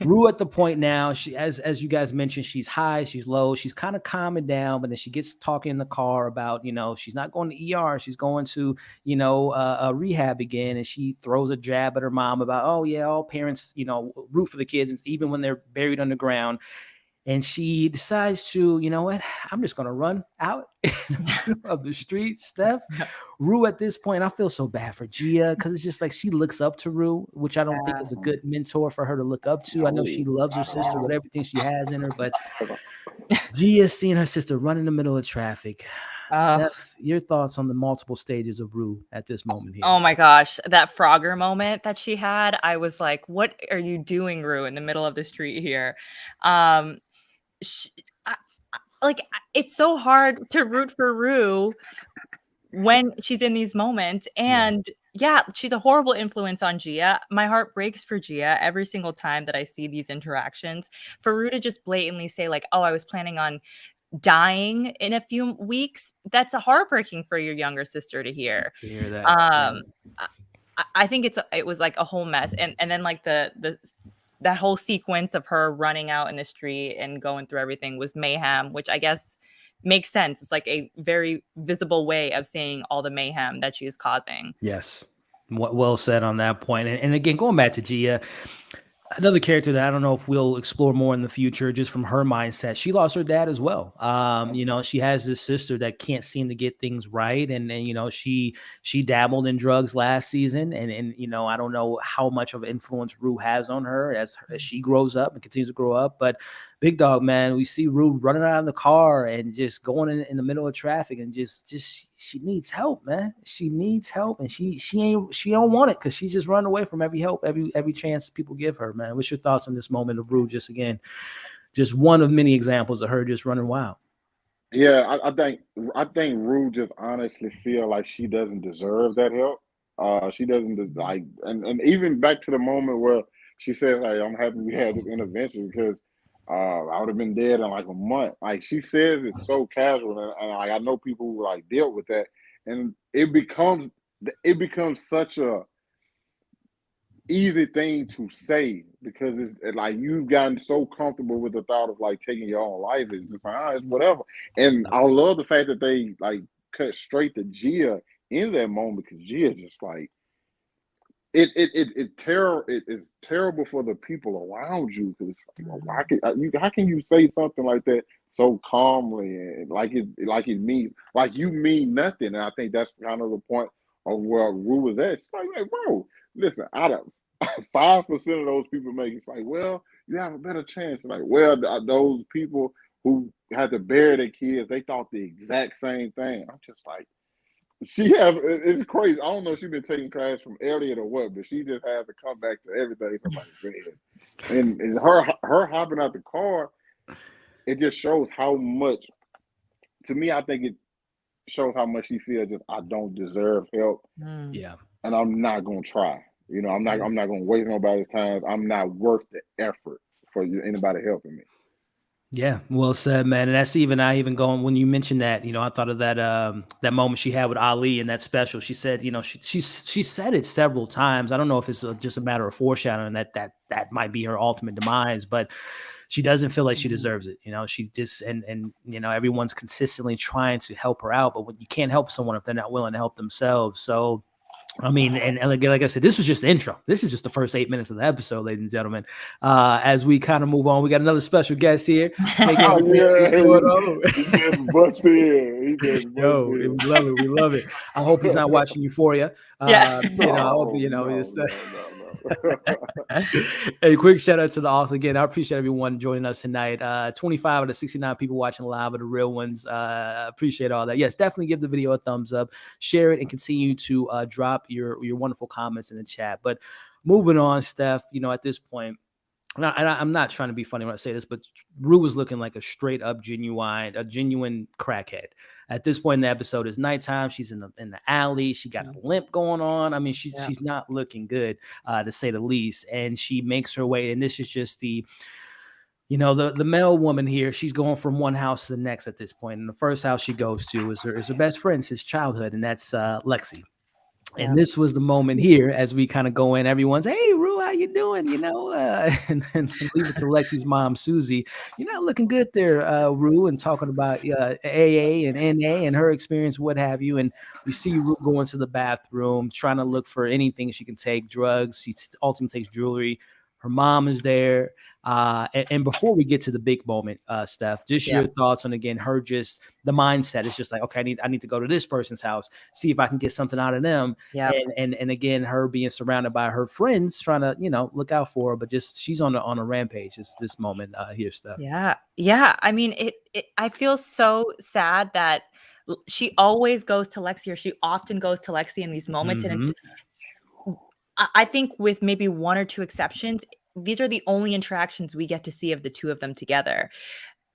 [SPEAKER 1] Rue at the point now, she, as you guys mentioned, she's high, she's low, she's kind of calming down, but then she gets talking in the car about, you know, she's not going to ER, she's going to, you know, rehab again, and she throws a jab at her mom about, oh yeah, all parents, you know, root for the kids, even when they're buried underground. And she decides to, you know what, I'm just going to run out of the street, Steph. Rue at this point, I feel so bad for Gia, because it's just like she looks up to Rue, which I don't think is a good mentor for her to look up to. I know she loves her sister with everything she has in her, but Gia seeing her sister run in the middle of traffic. Steph, your thoughts on the multiple stages of Rue at this moment here?
[SPEAKER 2] Oh my gosh, that Frogger moment that she had, I was like, what are you doing, Rue, in the middle of the street here? It's so hard to root for Rue when she's in these moments. And yeah, she's a horrible influence on Gia. My heart breaks for Gia every single time that I see these interactions. For Rue to just blatantly say, like, oh, I was planning on dying in a few weeks, that's heartbreaking for your younger sister to hear.
[SPEAKER 1] To hear that.
[SPEAKER 2] I think it was like a whole mess. And then like that whole sequence of her running out in the street and going through everything was mayhem, which I guess makes sense. It's like a very visible way of saying all the mayhem that she is causing.
[SPEAKER 1] Yes. Well said on that point. And again, going back to Gia, another character that I don't know if we'll explore more in the future, just from her mindset. She lost her dad as well. You know, she has this sister that can't seem to get things right. And you know, she dabbled in drugs last season. And you know, I don't know how much of influence Rue has on her as she grows up and continues to grow up. But Big Dog, man, we see Rue running out of the car and just going in the middle of traffic, and just she needs help, man. She needs help, and she don't want it because she's just running away from every help, every chance people give her, man. What's your thoughts on this moment of Rue? Just again, just one of many examples of her just running wild.
[SPEAKER 3] Yeah, I think Rue just honestly feel like she doesn't deserve that help. She doesn't like, and even back to the moment where she said, like, I'm happy we had this intervention because I would have been dead in like a month. Like she says it's so casual, and like, I know people who like deal with that, and it becomes such a easy thing to say because it's like you've gotten so comfortable with the thought of like taking your own life. It's just like, it's whatever. And I love the fact that they like cut straight to Gia in that moment because Gia just like it is terrible for the people around you because how can you say something like that so calmly and like it means like you mean nothing. And I think that's kind of the point of where Rue was at. She's like, bro, listen, out of 5% of those people make it, it's like, well, you have a better chance. Like, well, those people who had to bury their kids, they thought the exact same thing. I'm just like, it's crazy. I don't know if she's been taking class from Elliot or what, but she just has to come back to everything somebody said. And her hopping out the car, it just shows how much, to me, I think it shows how much she feels just, I don't deserve help.
[SPEAKER 1] Yeah.
[SPEAKER 3] And I'm not going to try. You know, I'm not going to waste nobody's time. I'm not worth the effort for anybody helping me.
[SPEAKER 1] Yeah, well said, man. And that's I even going when you mentioned that, you know, I thought of that that moment she had with Ali in that special. She said, you know, she said it several times. I don't know if it's just a matter of foreshadowing that might be her ultimate demise, but she doesn't feel like she deserves it. You know, she just and you know, everyone's consistently trying to help her out, but when you can't help someone if they're not willing to help themselves. So I mean, and like I said, this was just the intro. This is just the first 8 minutes of the episode, ladies and gentlemen. As we kind of move on, we got another special guest here.
[SPEAKER 3] Oh, yeah, he just busted in.
[SPEAKER 1] Yo, we love it. We love it. I hope he's not watching Euphoria.
[SPEAKER 2] Yeah.
[SPEAKER 1] You know, I hope, you know,
[SPEAKER 3] no.
[SPEAKER 1] Hey, quick shout out to the audience again. I appreciate everyone joining us tonight. 25 out of 69 people watching live are the real ones. Appreciate all that. Yes, definitely give the video a thumbs up, share it, and continue to drop your wonderful comments in the chat. But moving on, Steph, you know, at this point, and I'm not trying to be funny when I say this, but Rue was looking like a straight up genuine crackhead. At this point in the episode, it's nighttime. She's in the alley. She got a limp going on. I mean, she's not looking good, to say the least. And she makes her way. And this is just the male woman here. She's going from one house to the next at this point. And the first house she goes to is her best friend since childhood, and that's Lexi. And this was the moment here as we kind of go in. Everyone's, hey, Rue, how you doing? You know, and leave it to Lexi's mom, Susie. You're not looking good there, Rue, and talking about AA and NA and her experience, what have you. And we see Rue going to the bathroom, trying to look for anything she can take, drugs. She ultimately takes jewelry. Her mom is there. And before we get to the big moment, Steph, just your thoughts on, again, her just the mindset. It's just like, okay, I need to go to this person's house, see if I can get something out of them.
[SPEAKER 2] Yeah.
[SPEAKER 1] And again, her being surrounded by her friends, trying to, you know, look out for her, but just she's on a rampage. It's this moment here, Steph.
[SPEAKER 2] Yeah. Yeah. I mean, I feel so sad that she always goes to Lexi, or she often goes to Lexi in these moments. And it's, I think with maybe one or two exceptions, these are the only interactions we get to see of the two of them together.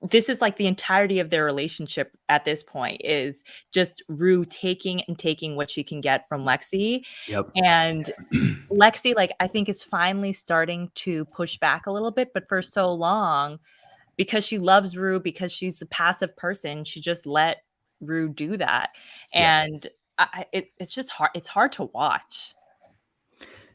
[SPEAKER 2] This is like the entirety of their relationship at this point is just Rue taking what she can get from Lexi.
[SPEAKER 1] Yep.
[SPEAKER 2] And Lexi, like, I think is finally starting to push back a little bit, but for so long, because she loves Rue, because she's a passive person, she just let Rue do that. And it's just hard. It's hard to watch.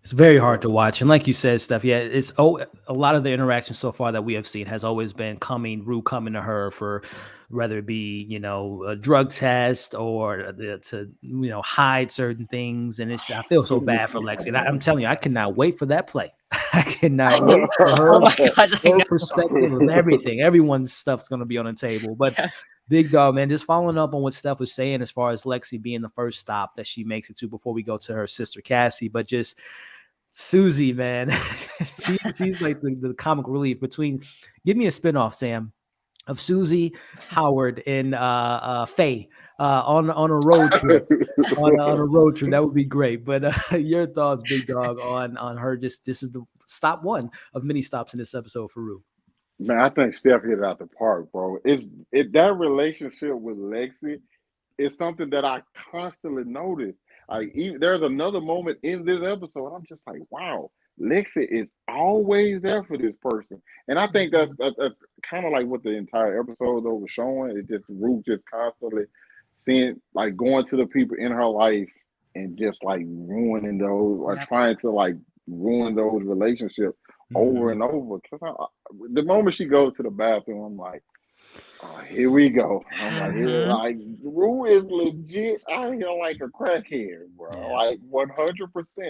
[SPEAKER 1] It's very hard to watch. And like you said, Steph, it's a lot of the interactions so far that we have seen has always been Rue coming to her for whether it be, you know, a drug test or to, you know, hide certain things. And I feel so bad for Lexi. And I'm telling you, I cannot wait for that play. I cannot wait for her, her perspective of everything. Everyone's stuff's going to be on the table. But Big Dog, man, just following up on what Steph was saying as far as Lexi being the first stop that she makes it to before we go to her sister Cassie, but just Susie, man, she's like the comic relief between. Give me a spinoff, Sam, of Susie, Howard, and Faye on a road trip. On a road trip, that would be great. But your thoughts, Big Dog, on her? Just this is the stop one of many stops in this episode for Rue.
[SPEAKER 3] Man, I think Steph hit it out the park, bro. That relationship with Lexi is something that I constantly notice. Like, even, there's another moment in this episode, I'm just like, wow, Lexi is always there for this person, and I think that's kind of like what the entire episode though was showing. It just Ruth just constantly seeing, like, going to the people in her life and just like ruining those, or trying to like ruin those relationships over and over. Because the moment she goes to the bathroom, I'm like, oh, here we go. I'm like, here, like, Rue is legit out here like a crackhead, bro.
[SPEAKER 1] Yeah.
[SPEAKER 3] Like 100%.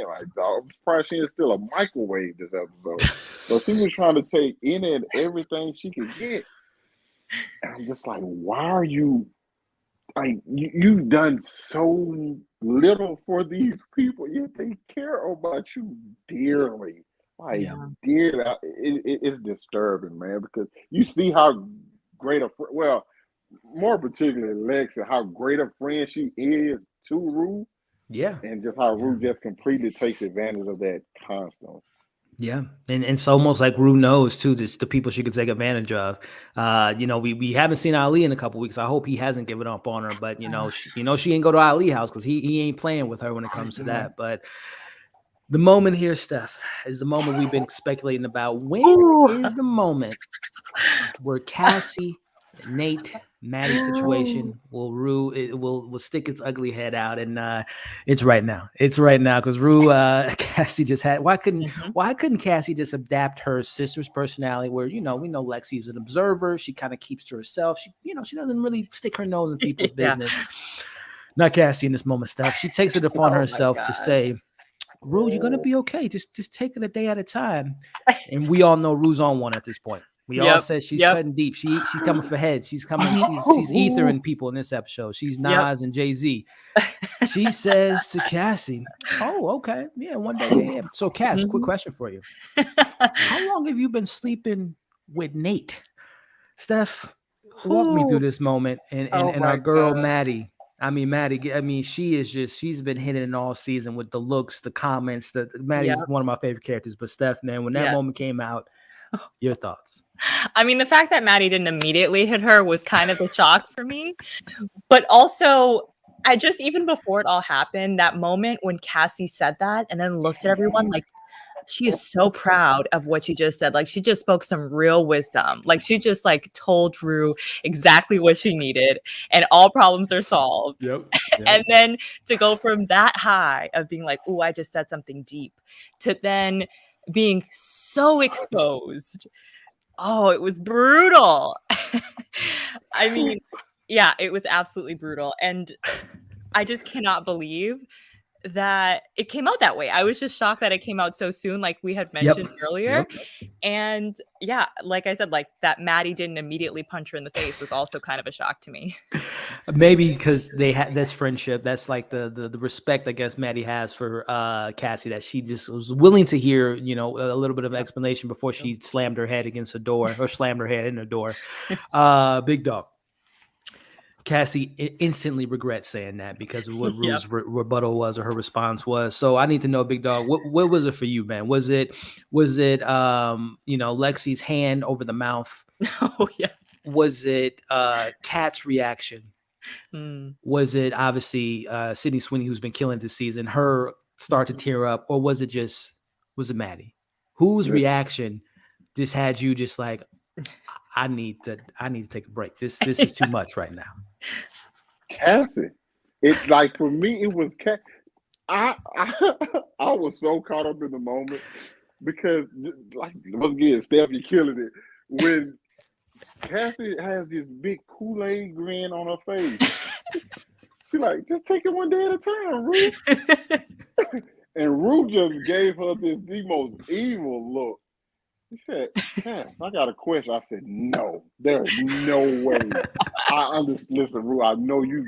[SPEAKER 3] Like, dog, I'm surprised she is still a microwave this episode. So she was trying to take any and everything she could get. And I'm just like, why are you, like, you've done so little for these people, yet they care about you dearly. Like, dearly. It's disturbing, man, because you see how great a friend, well, more particularly Lexa, how great a friend she is to Rue.
[SPEAKER 1] Yeah.
[SPEAKER 3] And just how Rue just completely takes advantage of that constantly.
[SPEAKER 1] Yeah, and it's almost like Rue knows too, just the people she could take advantage of. We haven't seen Ali in a couple weeks. I hope he hasn't given up on her, but she ain't go to Ali house because he ain't playing with her when it comes to that. But the moment here, Steph, is the moment we've been speculating about. When is the moment where Cassie, Nate, Maddie situation will stick its ugly head out, and it's right now. It's right now because Cassie just had. Why couldn't Cassie just adapt her sister's personality? Where we know Lexi's an observer. She kind of keeps to herself. She doesn't really stick her nose in people's business. Not Cassie in this moment, Steph. She takes it upon herself to say, Rue, you're gonna be okay. Just take it a day at a time. And we all know Rue's on one at this point. We all said she's cutting deep. She's coming for heads. She's coming. She's ethering people in this episode. She's Nas and Jay-Z. She says to Cassie, "Oh, okay, yeah, one day, yeah." So, Cass, quick question for you: how long have you been sleeping with Nate? Steph, walk me through this moment and our girl Maddie. Maddie, she's been hitting it all season with the looks, the comments. Maddie's one of my favorite characters. But Steph, man, when that moment came out, your thoughts?
[SPEAKER 2] I mean, the fact that Maddie didn't immediately hit her was kind of a shock for me. But also, even before it all happened, that moment when Cassie said that and then looked at everyone like, she is so proud of what she just said. Like, she just spoke some real wisdom. Like, she just told Rue exactly what she needed, and all problems are solved.
[SPEAKER 1] Yep.
[SPEAKER 2] And then to go from that high of being like, "Ooh, I just said something deep," to then being so exposed. Oh, it was brutal. I mean, yeah, it was absolutely brutal. And I just cannot believe that it came out that way. I was just shocked that it came out so soon, like we had mentioned earlier. And yeah, like I said, like that Maddie didn't immediately punch her in the face was also kind of a shock to me.
[SPEAKER 1] Maybe because they had this friendship. That's like the respect I guess Maddie has for Cassie, that she just was willing to hear, a little bit of explanation before she slammed her head against a door or slammed her head in a door. Big Dog. Cassie instantly regrets saying that because of what Rue's rebuttal was, or her response was. So I need to know, Big Dog, what was it for you, man? Was it Lexi's hand over the mouth?
[SPEAKER 2] Oh yeah.
[SPEAKER 1] Was it Kat's reaction? Was it obviously Sydney Sweeney, who's been killing this season, her start to tear up, or was it Maddie? Whose reaction just had you just like, I need to take a break. This is too much right now.
[SPEAKER 3] Cassie. It's like, for me, it was I was so caught up in the moment because, like, once again, Steph, you're killing it. When Cassie has this big Kool-Aid grin on her face, she's like, just take it one day at a time, Rue. And Rue just gave her the most evil look. He said, Cass, I got a question. I said, no, there's no way. I understand. Listen, Rue, I know you're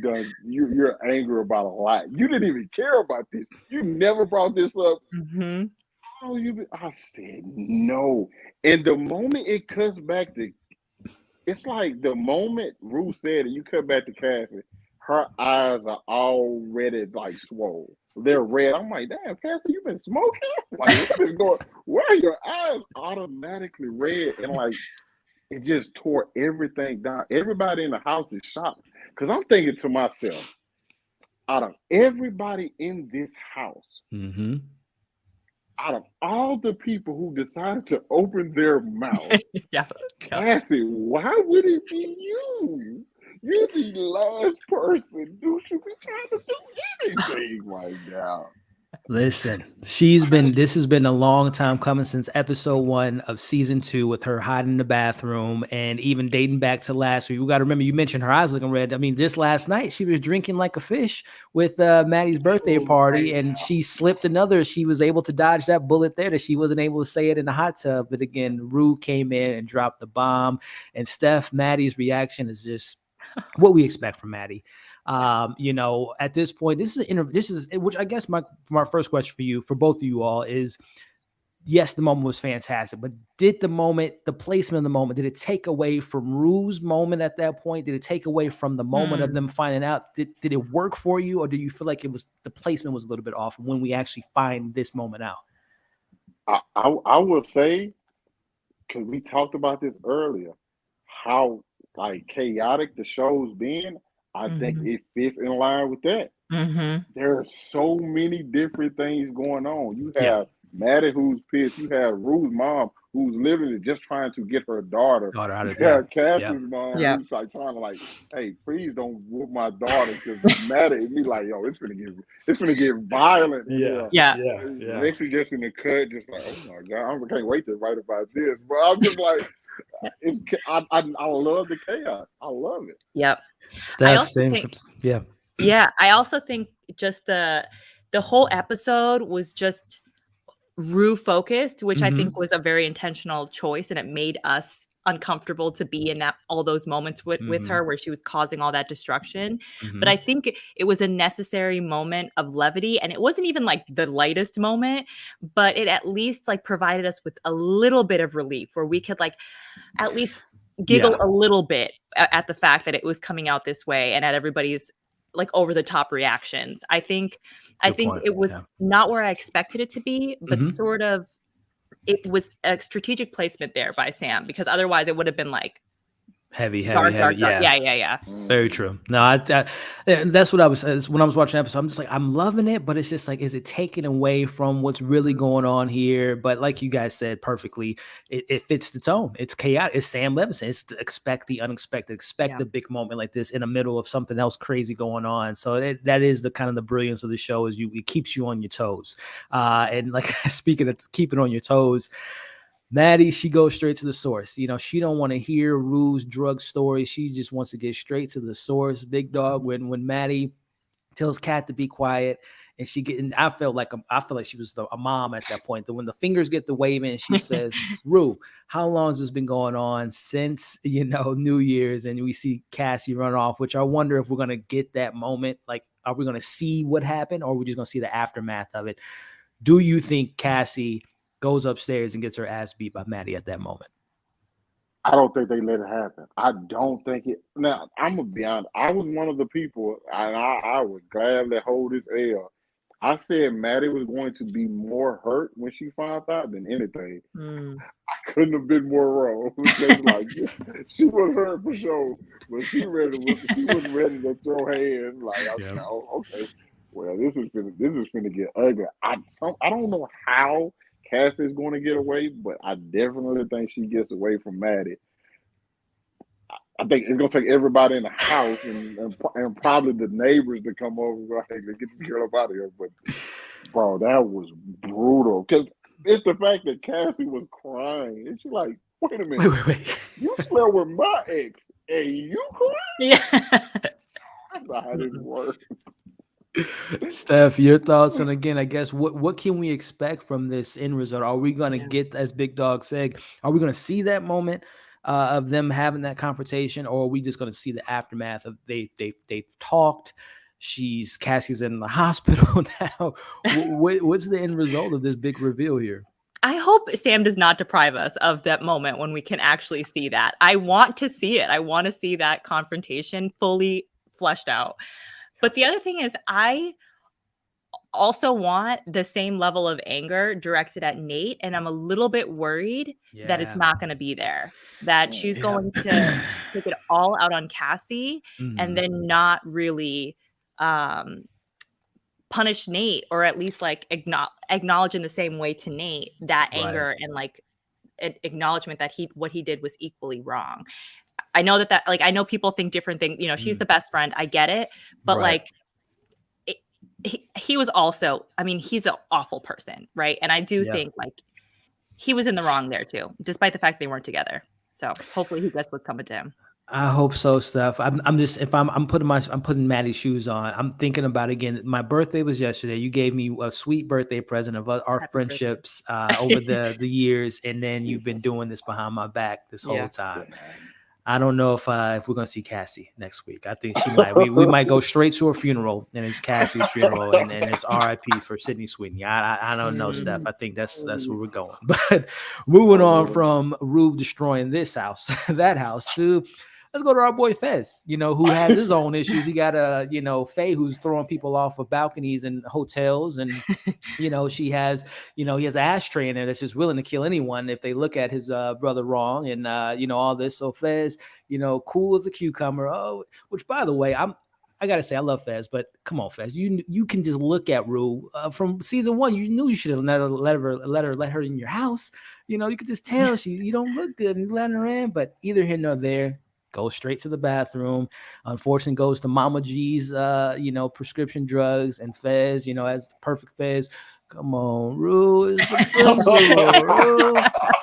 [SPEAKER 3] angry about a lot. You didn't even care about this. You never brought this up Oh, I said no. And the moment it cuts back to, it's like the moment Ruth said it, you cut back to Cassie, her eyes are already like swole. They're red. I'm like, damn, Cassie, you been smoking? Like, what is going? Why are your eyes automatically red? And like, it just tore everything down. Everybody in the house is shocked because I'm thinking to myself, out of everybody in this house,
[SPEAKER 1] Mm-hmm.
[SPEAKER 3] out of all the people who decided to open their mouth,
[SPEAKER 2] Yeah.
[SPEAKER 3] Cassie, why would it be you? You're the last person who should be trying to do anything right now.
[SPEAKER 1] Listen, this has been a long time coming since episode 1 of season 2 with her hiding in the bathroom and even dating back to last week. We got to remember, you mentioned her eyes looking red. I mean, just last night she was drinking like a fish with Maddie's birthday party and she slipped she was able to dodge that bullet there that she wasn't able to say it in the hot tub. But again, Rue came in and dropped the bomb, and Maddie's reaction is just what we expect from Maddie. At this point, this is which I guess my first question for you, for both of you all, is yes, the moment was fantastic, but did the placement of the moment, did it take away from Rue's moment at that point? Did it take away from the moment of them finding out? Did it work for you, or do you feel like the placement was a little bit off when we actually find this moment out?
[SPEAKER 3] I will say, because we talked about this earlier, how like chaotic the show's been. I think it fits in line with that. There are so many different things going on. You have Maddie who's pissed. You have Rue's mom who's literally just trying to get her daughter
[SPEAKER 1] out of
[SPEAKER 3] you have Cassie's mom who's like trying to like, hey, please don't whoop my daughter, because Maddie be like, yo, it's gonna get violent.
[SPEAKER 2] Yeah.
[SPEAKER 3] Next is just in the cut, just like, oh my god, I can't wait to write about this. But I'm just like, I love the chaos. I love it.
[SPEAKER 2] Yep.
[SPEAKER 1] Steph,
[SPEAKER 2] I also think just the whole episode was just Rue focused, which I think was a very intentional choice, and it made us uncomfortable to be in all those moments with her where she was causing all that destruction. But I think it was a necessary moment of levity, and it wasn't even like the lightest moment, but it at least like provided us with a little bit of relief where we could like at least giggle a little bit at the fact that it was coming out this way and at everybody's like over the top reactions. I think it was not where I expected it to be, but sort of it was a strategic placement there by Sam, because otherwise it would have been like
[SPEAKER 1] heavy.
[SPEAKER 2] Dark. Yeah.
[SPEAKER 1] Very true. No, that's what I was when I was watching the episode. I'm just like, I'm loving it, but it's just like, is it taken away from what's really going on here? But like you guys said perfectly, it fits the tone. It's chaotic. It's Sam Levinson. It's to expect the unexpected. Expect a big moment like this in the middle of something else crazy going on. So that is the kind of the brilliance of the show, is it keeps you on your toes. And like, speaking of keeping on your toes, Maddie, she goes straight to the source. She don't want to hear Rue's drug story. She just wants to get straight to the source. Big dog. When Maddie tells Kat to be quiet, and I felt like she was a mom at that point. That when the fingers get to waving, she says, "Rue, how long has this been going on since New Year's?" And we see Cassie run off, which I wonder if we're gonna get that moment. Like, are we gonna see what happened, or are we just gonna see the aftermath of it? Do you think Cassie goes upstairs and gets her ass beat by Maddie at that moment?
[SPEAKER 3] I don't think they let it happen. I don't think it. Now, I'm going to be honest. I was one of the people, and I would gladly hold this L. I said Maddie was going to be more hurt when she found out than anything. I couldn't have been more wrong. Like, she was hurt for sure, but she was ready to throw hands. Like, okay, well, this is gonna get ugly. I don't know how Cassie is going to get away, but I definitely think she gets away from Maddie. I think it's going to take everybody in the house and probably the neighbors to come over, like, to get the girl up out of here. But, bro, that was brutal. Because it's the fact that Cassie was crying. And she's like, wait a minute.
[SPEAKER 1] Wait.
[SPEAKER 3] You slept with my ex and you crying?
[SPEAKER 2] Yeah.
[SPEAKER 3] That's not how this works.
[SPEAKER 1] Steph, your thoughts? And again, I guess what can we expect from this end result? Are we going to get, as Big Dog said, are we going to see that moment of them having that confrontation, or are we just going to see the aftermath of they've talked? Cassie's in the hospital now. What's the end result of this big reveal here?
[SPEAKER 2] I hope Sam does not deprive us of that moment when we can actually see that. I want to see it. I want to see that confrontation fully fleshed out. But the other thing is, I also want the same level of anger directed at Nate, and I'm a little bit worried that it's not going to be there. That she's going to take it all out on Cassie and then not really punish Nate, or at least like acknowledge in the same way to Nate that anger and like acknowledgement that what he did was equally wrong. I know that like, I know people think different things. You know, she's the best friend. I get it. But like, he was also, I mean, he's an awful person, right? And I do think like he was in the wrong there too, despite the fact they weren't together. So hopefully he gets what's coming to him.
[SPEAKER 1] I hope so, Steph. I'm putting Maddie's shoes on. I'm thinking about again. My birthday was yesterday. You gave me a sweet birthday present of our
[SPEAKER 2] Happy
[SPEAKER 1] friendships over the years, and then you've been doing this behind my back this whole time. I don't know if we're gonna see Cassie next week. I think she might. We might go straight to her funeral, and it's Cassie's funeral, and it's R.I.P. for Sydney Sweeney. I don't know, Steph. I think that's where we're going. But moving on from Rube destroying this house, that house, to let's go to our boy Fez, who has his own issues. He got Faye, who's throwing people off of balconies in hotels. And, she has, he has an ashtray in there that's just willing to kill anyone if they look at his brother wrong and, all this. So Fez, cool as a cucumber. Oh, which, by the way, I got to say, I love Fez, but come on, Fez. You can just look at Rue from season 1. You knew you should have let her in your house. You could just tell you don't look good and letting her in, but either here nor there. Goes straight to the bathroom. Unfortunately, goes to Mama G's, prescription drugs, and Fez, as the perfect Fez. Come on, Rue. It's the principal, Rue.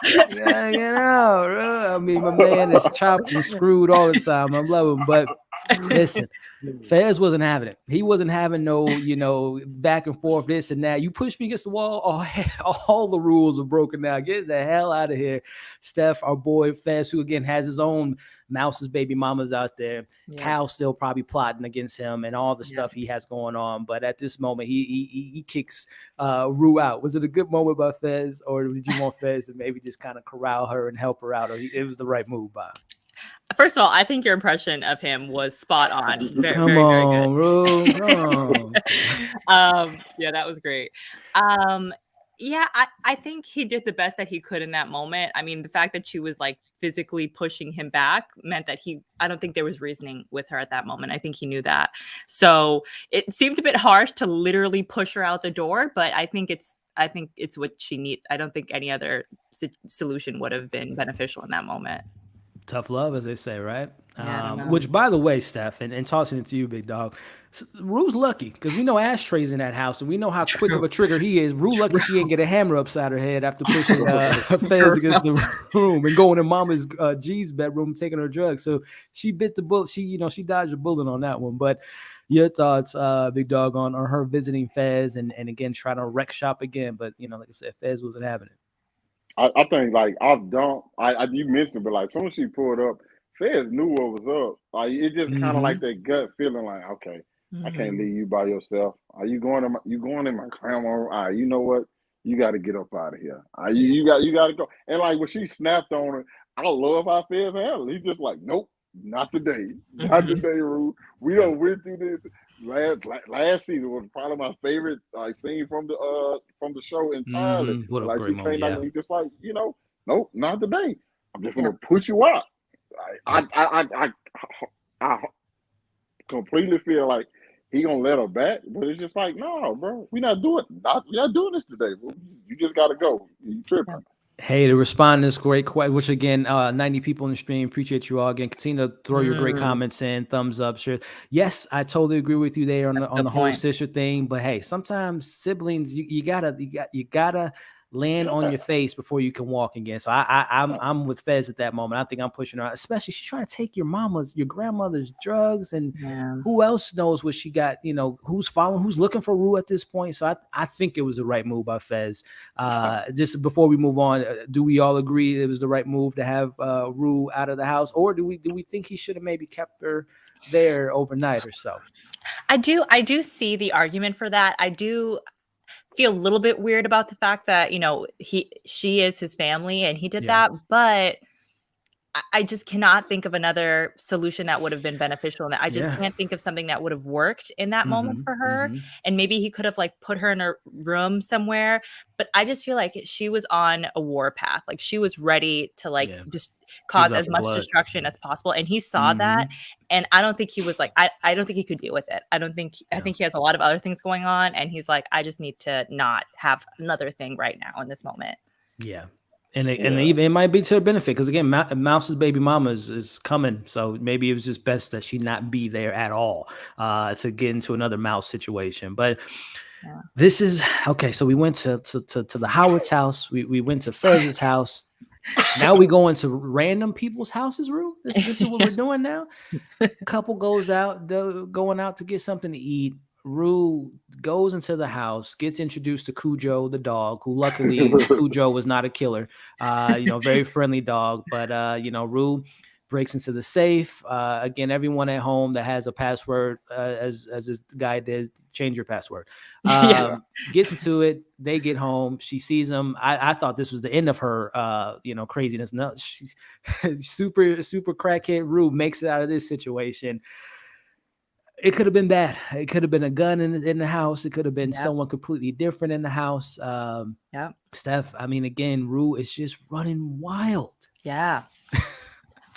[SPEAKER 1] You gotta get out, Rue. I mean, my man is chopped and screwed all the time. I love him, but listen. Fez wasn't having it. He wasn't having no, back and forth, this and that. You push me against the wall, all the rules are broken now. Get the hell out of here. Steph, our boy Fez, who again has his own Mouse's baby mamas out there. Yeah. Cal still probably plotting against him and all the stuff he has going on. But at this moment, he kicks Rue out. Was it a good moment by Fez, or did you want Fez to maybe just kind of corral her and help her out? Or it was the right move by him?
[SPEAKER 2] First of all, I think your impression of him was spot on.
[SPEAKER 1] Come on, Rue. Come
[SPEAKER 2] on. Yeah, that was great. I think he did the best that he could in that moment. I mean, the fact that she was like physically pushing him back meant that I don't think there was reasoning with her at that moment. I think he knew that. So it seemed a bit harsh to literally push her out the door, but I think it's what she needs. I don't think any other solution would have been beneficial in that moment.
[SPEAKER 1] Tough love, as they say, right?
[SPEAKER 2] Yeah,
[SPEAKER 1] which, by the way, Steph, and tossing it to you, big dog, Rue's lucky because we know Ashtray's in that house, and we know how quick of a trigger he is. Rue lucky she ain't get a hammer upside her head after pushing Fez against the room and going in Mama's G's bedroom, taking her drugs. So she bit the bullet. She dodged a bullet on that one. But your thoughts, big dog, on her visiting Fez and again trying to wreck shop again. But like I said, Fez wasn't having it.
[SPEAKER 3] I think like you mentioned, but like as soon as she pulled up, Fez knew what was up. Like it just kind of like that gut feeling, like okay, I can't leave you by yourself. Are you going in my grandma? You know what? You got to get up out of here. You got to go. And like when she snapped on her, I love how Fez handled. He's just like, nope, not today, not today, Rue. We don't went through this. Last season was probably my favorite scene from the show entirely. Like she came out and he just like, nope, not today. I'm just gonna put you out. I completely feel like he gonna let her back, but it's just like, no, bro, we're not doing this today. Bro. You just gotta go. You tripping.
[SPEAKER 1] Hey, to respond to this great question, which again, 90 people in the stream, appreciate you all. Again, continue to throw your great comments in, thumbs up, sure. Yes, I totally agree with you there on the whole sister thing. But hey, sometimes siblings, you gotta land on your face before you can walk again. So I'm with Fez at that moment. I think I'm pushing her, especially she's trying to take your grandmother's drugs, and who else knows what she got, who's looking for Rue at this point. So I think it was the right move by Fez. Just before we move on, do we all agree it was the right move to have Rue out of the house, or do we think he should have maybe kept her there overnight or so?
[SPEAKER 2] I do see the argument for that. feel a little bit weird about the fact that, you know, she is his family and he did
[SPEAKER 1] Yeah.
[SPEAKER 2] that, but I just cannot think of another solution that would have been beneficial. And I just
[SPEAKER 1] Yeah.
[SPEAKER 2] can't think of something that would have worked in that moment for her.
[SPEAKER 1] Mm-hmm.
[SPEAKER 2] And maybe he could have like put her in a room somewhere. But I just feel like she was on a war path. Like she was ready to like
[SPEAKER 1] Yeah.
[SPEAKER 2] just
[SPEAKER 1] She was
[SPEAKER 2] cause
[SPEAKER 1] out
[SPEAKER 2] as
[SPEAKER 1] for
[SPEAKER 2] much
[SPEAKER 1] blood.
[SPEAKER 2] destruction as possible. And he saw that. And I don't think he was like, I don't think he could deal with it. I think he has a lot of other things going on. And he's like, I just need to not have another thing right now in this moment.
[SPEAKER 1] Yeah. And even it might be to her benefit because again, Mouse's baby mama is coming, so maybe it was just best that she not be there at all to get into another Mouse situation. But this is okay. So we went to the Howard's house. We went to Fez's house. Now we go into random people's houses. Rue, this is what we're doing now. Couple goes out, going out to get something to eat. Rue goes into the house, gets introduced to Cujo, the dog, who luckily Cujo was not a killer. Very friendly dog. But Rue breaks into the safe. Again, everyone at home that has a password, as this guy did, change your password. Gets into it. They get home. She sees him. I thought this was the end of her, craziness. No, she's super, super crackhead. Rue makes it out of this situation. It could have been bad. It could have been a gun in the house. It could have been someone completely different in the house. Steph, I mean, again, Rue is just running wild.
[SPEAKER 2] Yeah.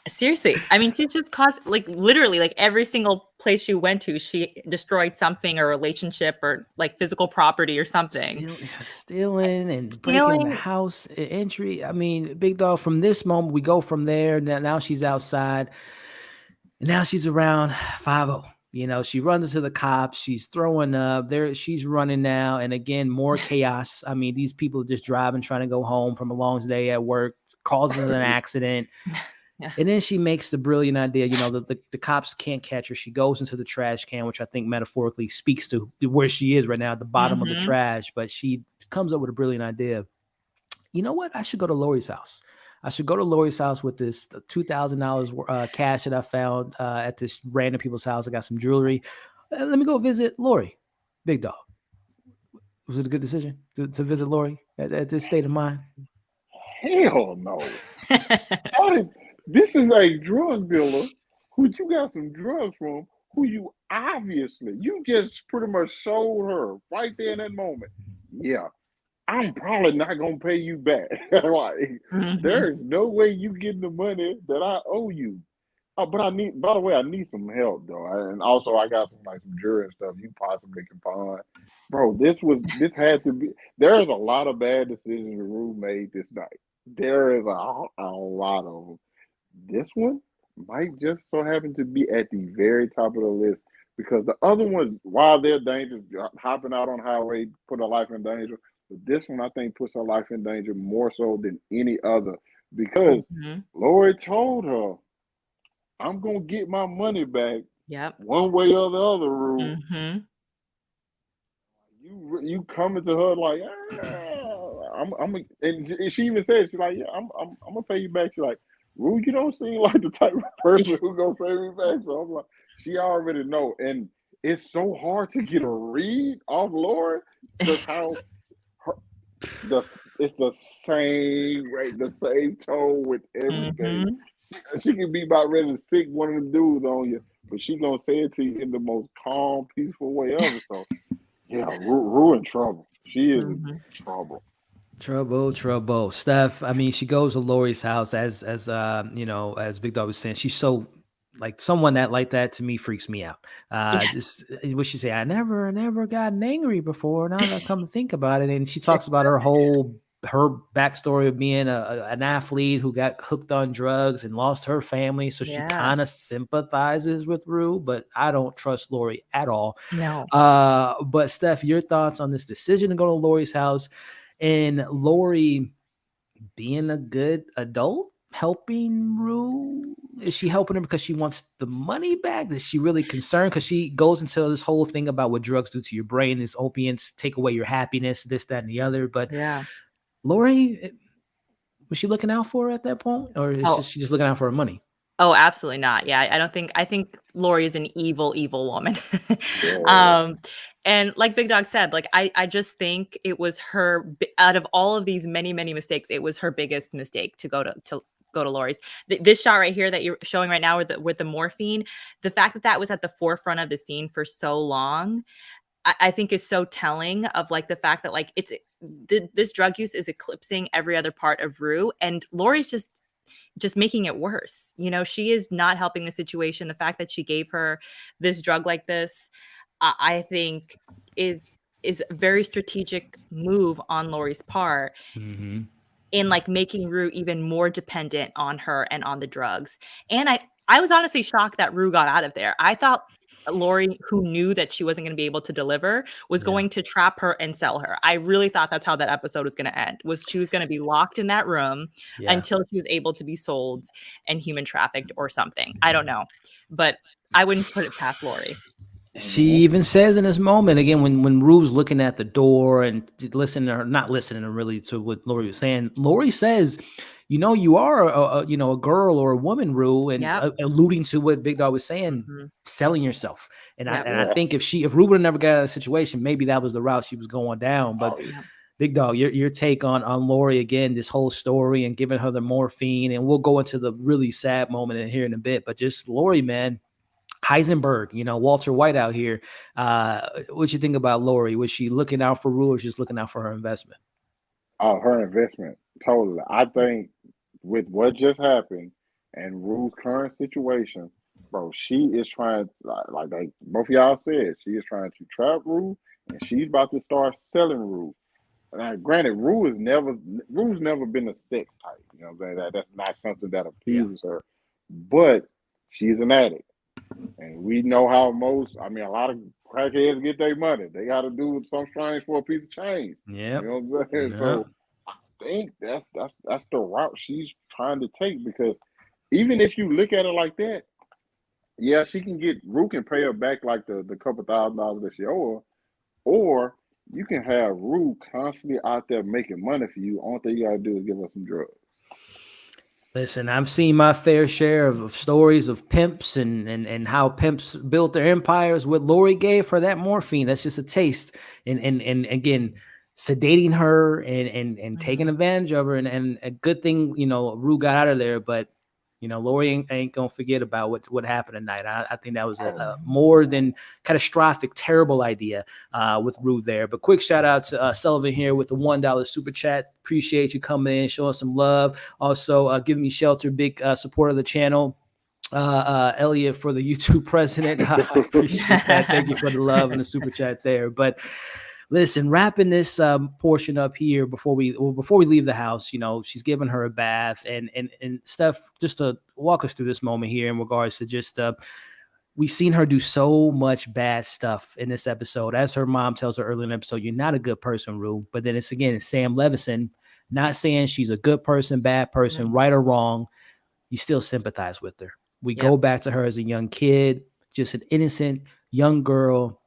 [SPEAKER 2] Seriously. I mean, she just caused like literally like every single place she went to, she destroyed something or relationship or like physical property or something.
[SPEAKER 1] Stealing and breaking the house entry. I mean, Big Dog, from this moment, we go from there. Now she's outside. And now she's around 5-0. She runs into the cops. She's throwing up there. She's running now. And again, more chaos. I mean, these people are just driving, trying to go home from a long day at work, causes an accident. And then she makes the brilliant idea, the cops can't catch her. She goes into the trash can, which I think metaphorically speaks to where she is right now at the bottom of the trash. But she comes up with a brilliant idea. You know what? I should go to Lori's house. I should go to Lori's house with this $2,000 cash that I found at this random people's house. I got some jewelry. Let me go visit Lori. Big Dog. Was it a good decision to visit Lori at this state of mind?
[SPEAKER 3] Hell no. This is a drug dealer who you got some drugs from, who you just pretty much showed her right there in that moment. Yeah. I'm probably not gonna pay you back. There is no way you get the money that I owe you. But I need some help though. And also I got some jewelry and stuff you possibly can find. Bro, this had to be. There's a lot of bad decisions the Rue made this night. There is a lot of them. This one might just so happen to be at the very top of the list because the other ones, while they're dangerous, hopping out on the highway, put her life in danger. But this one, I think, puts her life in danger more so than any other because Lori told her, I'm going to get my money back one way or the other, Rue. You coming to her like, and she even said, she's like, yeah, I'm going to pay you back. She's like, Rue, you don't seem like the type of person who going to pay me back. So I'm like, she already know. And it's so hard to get a read off Lori because how it's the same rate, the same tone with everything. She can be about ready to sick one of the dudes on you, but she gonna say it to you in the most calm, peaceful way ever. So yeah, Rue in trouble. She is in trouble.
[SPEAKER 1] Trouble. Steph, I mean, she goes to Lori's house as Big Dog was saying, she's so like someone that like that to me freaks me out. Just what she say, I never gotten angry before. Now that I come to think about it. And she talks about her backstory of being an athlete who got hooked on drugs and lost her family. So she kind of sympathizes with Rue, but I don't trust Lori at all.
[SPEAKER 2] No.
[SPEAKER 1] But Steph, your thoughts on this decision to go to Lori's house and Lori being a good adult, helping Rue? Is she helping her because she wants the money back? Is she really concerned? Because she goes into this whole thing about what drugs do to your brain, these opiates take away your happiness, this, that, and the other. But Lori, was she looking out for her at that point? Or is she just looking out for her money?
[SPEAKER 2] Oh, absolutely not. Yeah, I think Lori is an evil, evil woman.
[SPEAKER 3] Yeah.
[SPEAKER 2] And like Big Dog said, like I just think it was out of all of these many, many mistakes, it was her biggest mistake to go to Lori's. This shot right here that you're showing right now with the morphine, the fact that was at the forefront of the scene for so long, I think is so telling of like the fact that like this drug use is eclipsing every other part of Rue, and Lori's just making it worse. You know, she is not helping the situation. The fact that she gave her this drug like this, I think is a very strategic move on Lori's part
[SPEAKER 1] Mm-hmm.
[SPEAKER 2] in like making Rue even more dependent on her and on the drugs. And I was honestly shocked that Rue got out of there. I thought Lori, who knew that she wasn't going to be able to deliver, was going to trap her and sell her. I really thought that's how that episode was going to end. Was she was going to be locked in that room until she was able to be sold and human trafficked or something. I don't know, but I wouldn't put it past Lori.
[SPEAKER 1] She even says in this moment again when Rue's looking at the door and listening or not listening really to what Lori was saying. Lori says, "You know, you are a girl or a woman, Rue," and alluding to what Big Dog was saying, selling yourself. And I think if Rue would have never got out of the situation, maybe that was the route she was going down. But Big Dog, your take on Lori again, this whole story and giving her the morphine, and we'll go into the really sad moment in here in a bit. But just Lori, man. Heisenberg, Walter White out here. What you think about Lori? Was she looking out for Rue or just looking out for her investment?
[SPEAKER 3] Oh, her investment, totally. I think with what just happened and Rue's current situation, bro, she is trying, like both of y'all said, she is trying to trap Rue, and she's about to start selling Rue. Now, granted, Rue's never been a sex type. You know what I'm saying? That's not something that appeases her, but she's an addict. And we know how a lot of crackheads get their money. They got to do some strange for a piece of change.
[SPEAKER 1] Yeah.
[SPEAKER 3] You know what I'm saying? So I think that's the route she's trying to take, because even if you look at it like that, yeah, she can Rue can pay her back like the couple $1,000s that she owe her, or you can have Rue constantly out there making money for you. Only thing you got to do is give her some drugs.
[SPEAKER 1] Listen, I've seen my fair share of stories of pimps and how pimps built their empires. What Lori gave for that morphine, that's just a taste. And again, sedating her and taking advantage of her. And a good thing, Rue got out of there. But, Lori ain't going to forget about what happened tonight. I think that was a more than catastrophic, terrible idea with Rue there. But quick shout out to Sullivan here with the $1 super chat. Appreciate you coming in, showing some love. Also, giving me shelter, big supporter of the channel. Elliot for the YouTube president. I appreciate that. Thank you for the love and the super chat there. But listen, wrapping this portion up here before we leave the house, she's giving her a bath and Steph, just to walk us through this moment here in regards to just we've seen her do so much bad stuff in this episode. As her mom tells her earlier in the episode, you're not a good person, Rue. But then it's Sam Levinson, not saying she's a good person, bad person, right or wrong. You still sympathize with her. We go back to her as a young kid, just an innocent young girl.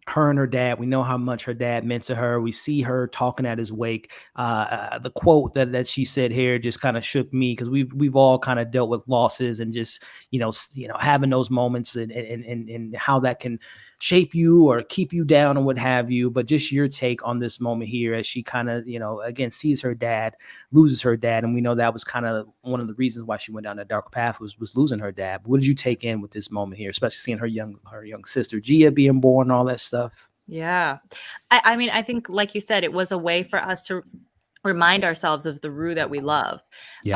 [SPEAKER 1] Her and her dad, we know how much her dad meant to her. We see her talking at his wake. The quote that she said here just kind of shook me, because we've all kind of dealt with losses and just having those moments and how that can shape you or keep you down or what have you. But just your take on this moment here as she kind of again sees her dad, loses her dad, and we know that was kind of one of the reasons why she went down that dark path was losing her dad. But what did you take in with this moment here, especially seeing her young sister Gia being born and all that stuff?
[SPEAKER 2] Yeah. I mean, I think, like you said, it was a way for us to remind ourselves of the Rue that we love. We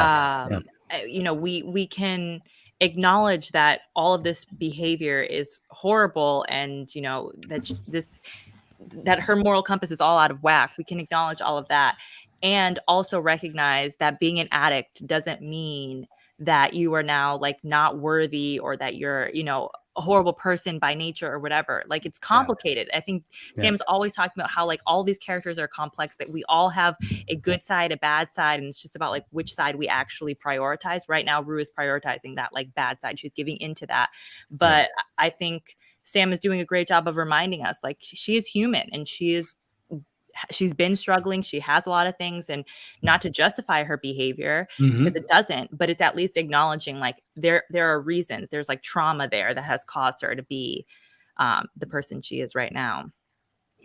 [SPEAKER 2] can acknowledge that all of this behavior is horrible, and that her moral compass is all out of whack. We can acknowledge all of that, and also recognize that being an addict doesn't mean that you are now like not worthy, or that you're a horrible person by nature or whatever. Like, it's complicated. I think Sam's always talking about how like all these characters are complex, that we all have a good side, a bad side, and it's just about like which side we actually prioritize. Right now, Rue is prioritizing that like bad side. She's giving into that. But I think Sam is doing a great job of reminding us, like, she is human, and she is she's been struggling. She has a lot of things, and not to justify her behavior
[SPEAKER 1] Mm-hmm.
[SPEAKER 2] because it doesn't, but it's at least acknowledging like there are reasons. There's like trauma there that has caused her to be the person she is right now.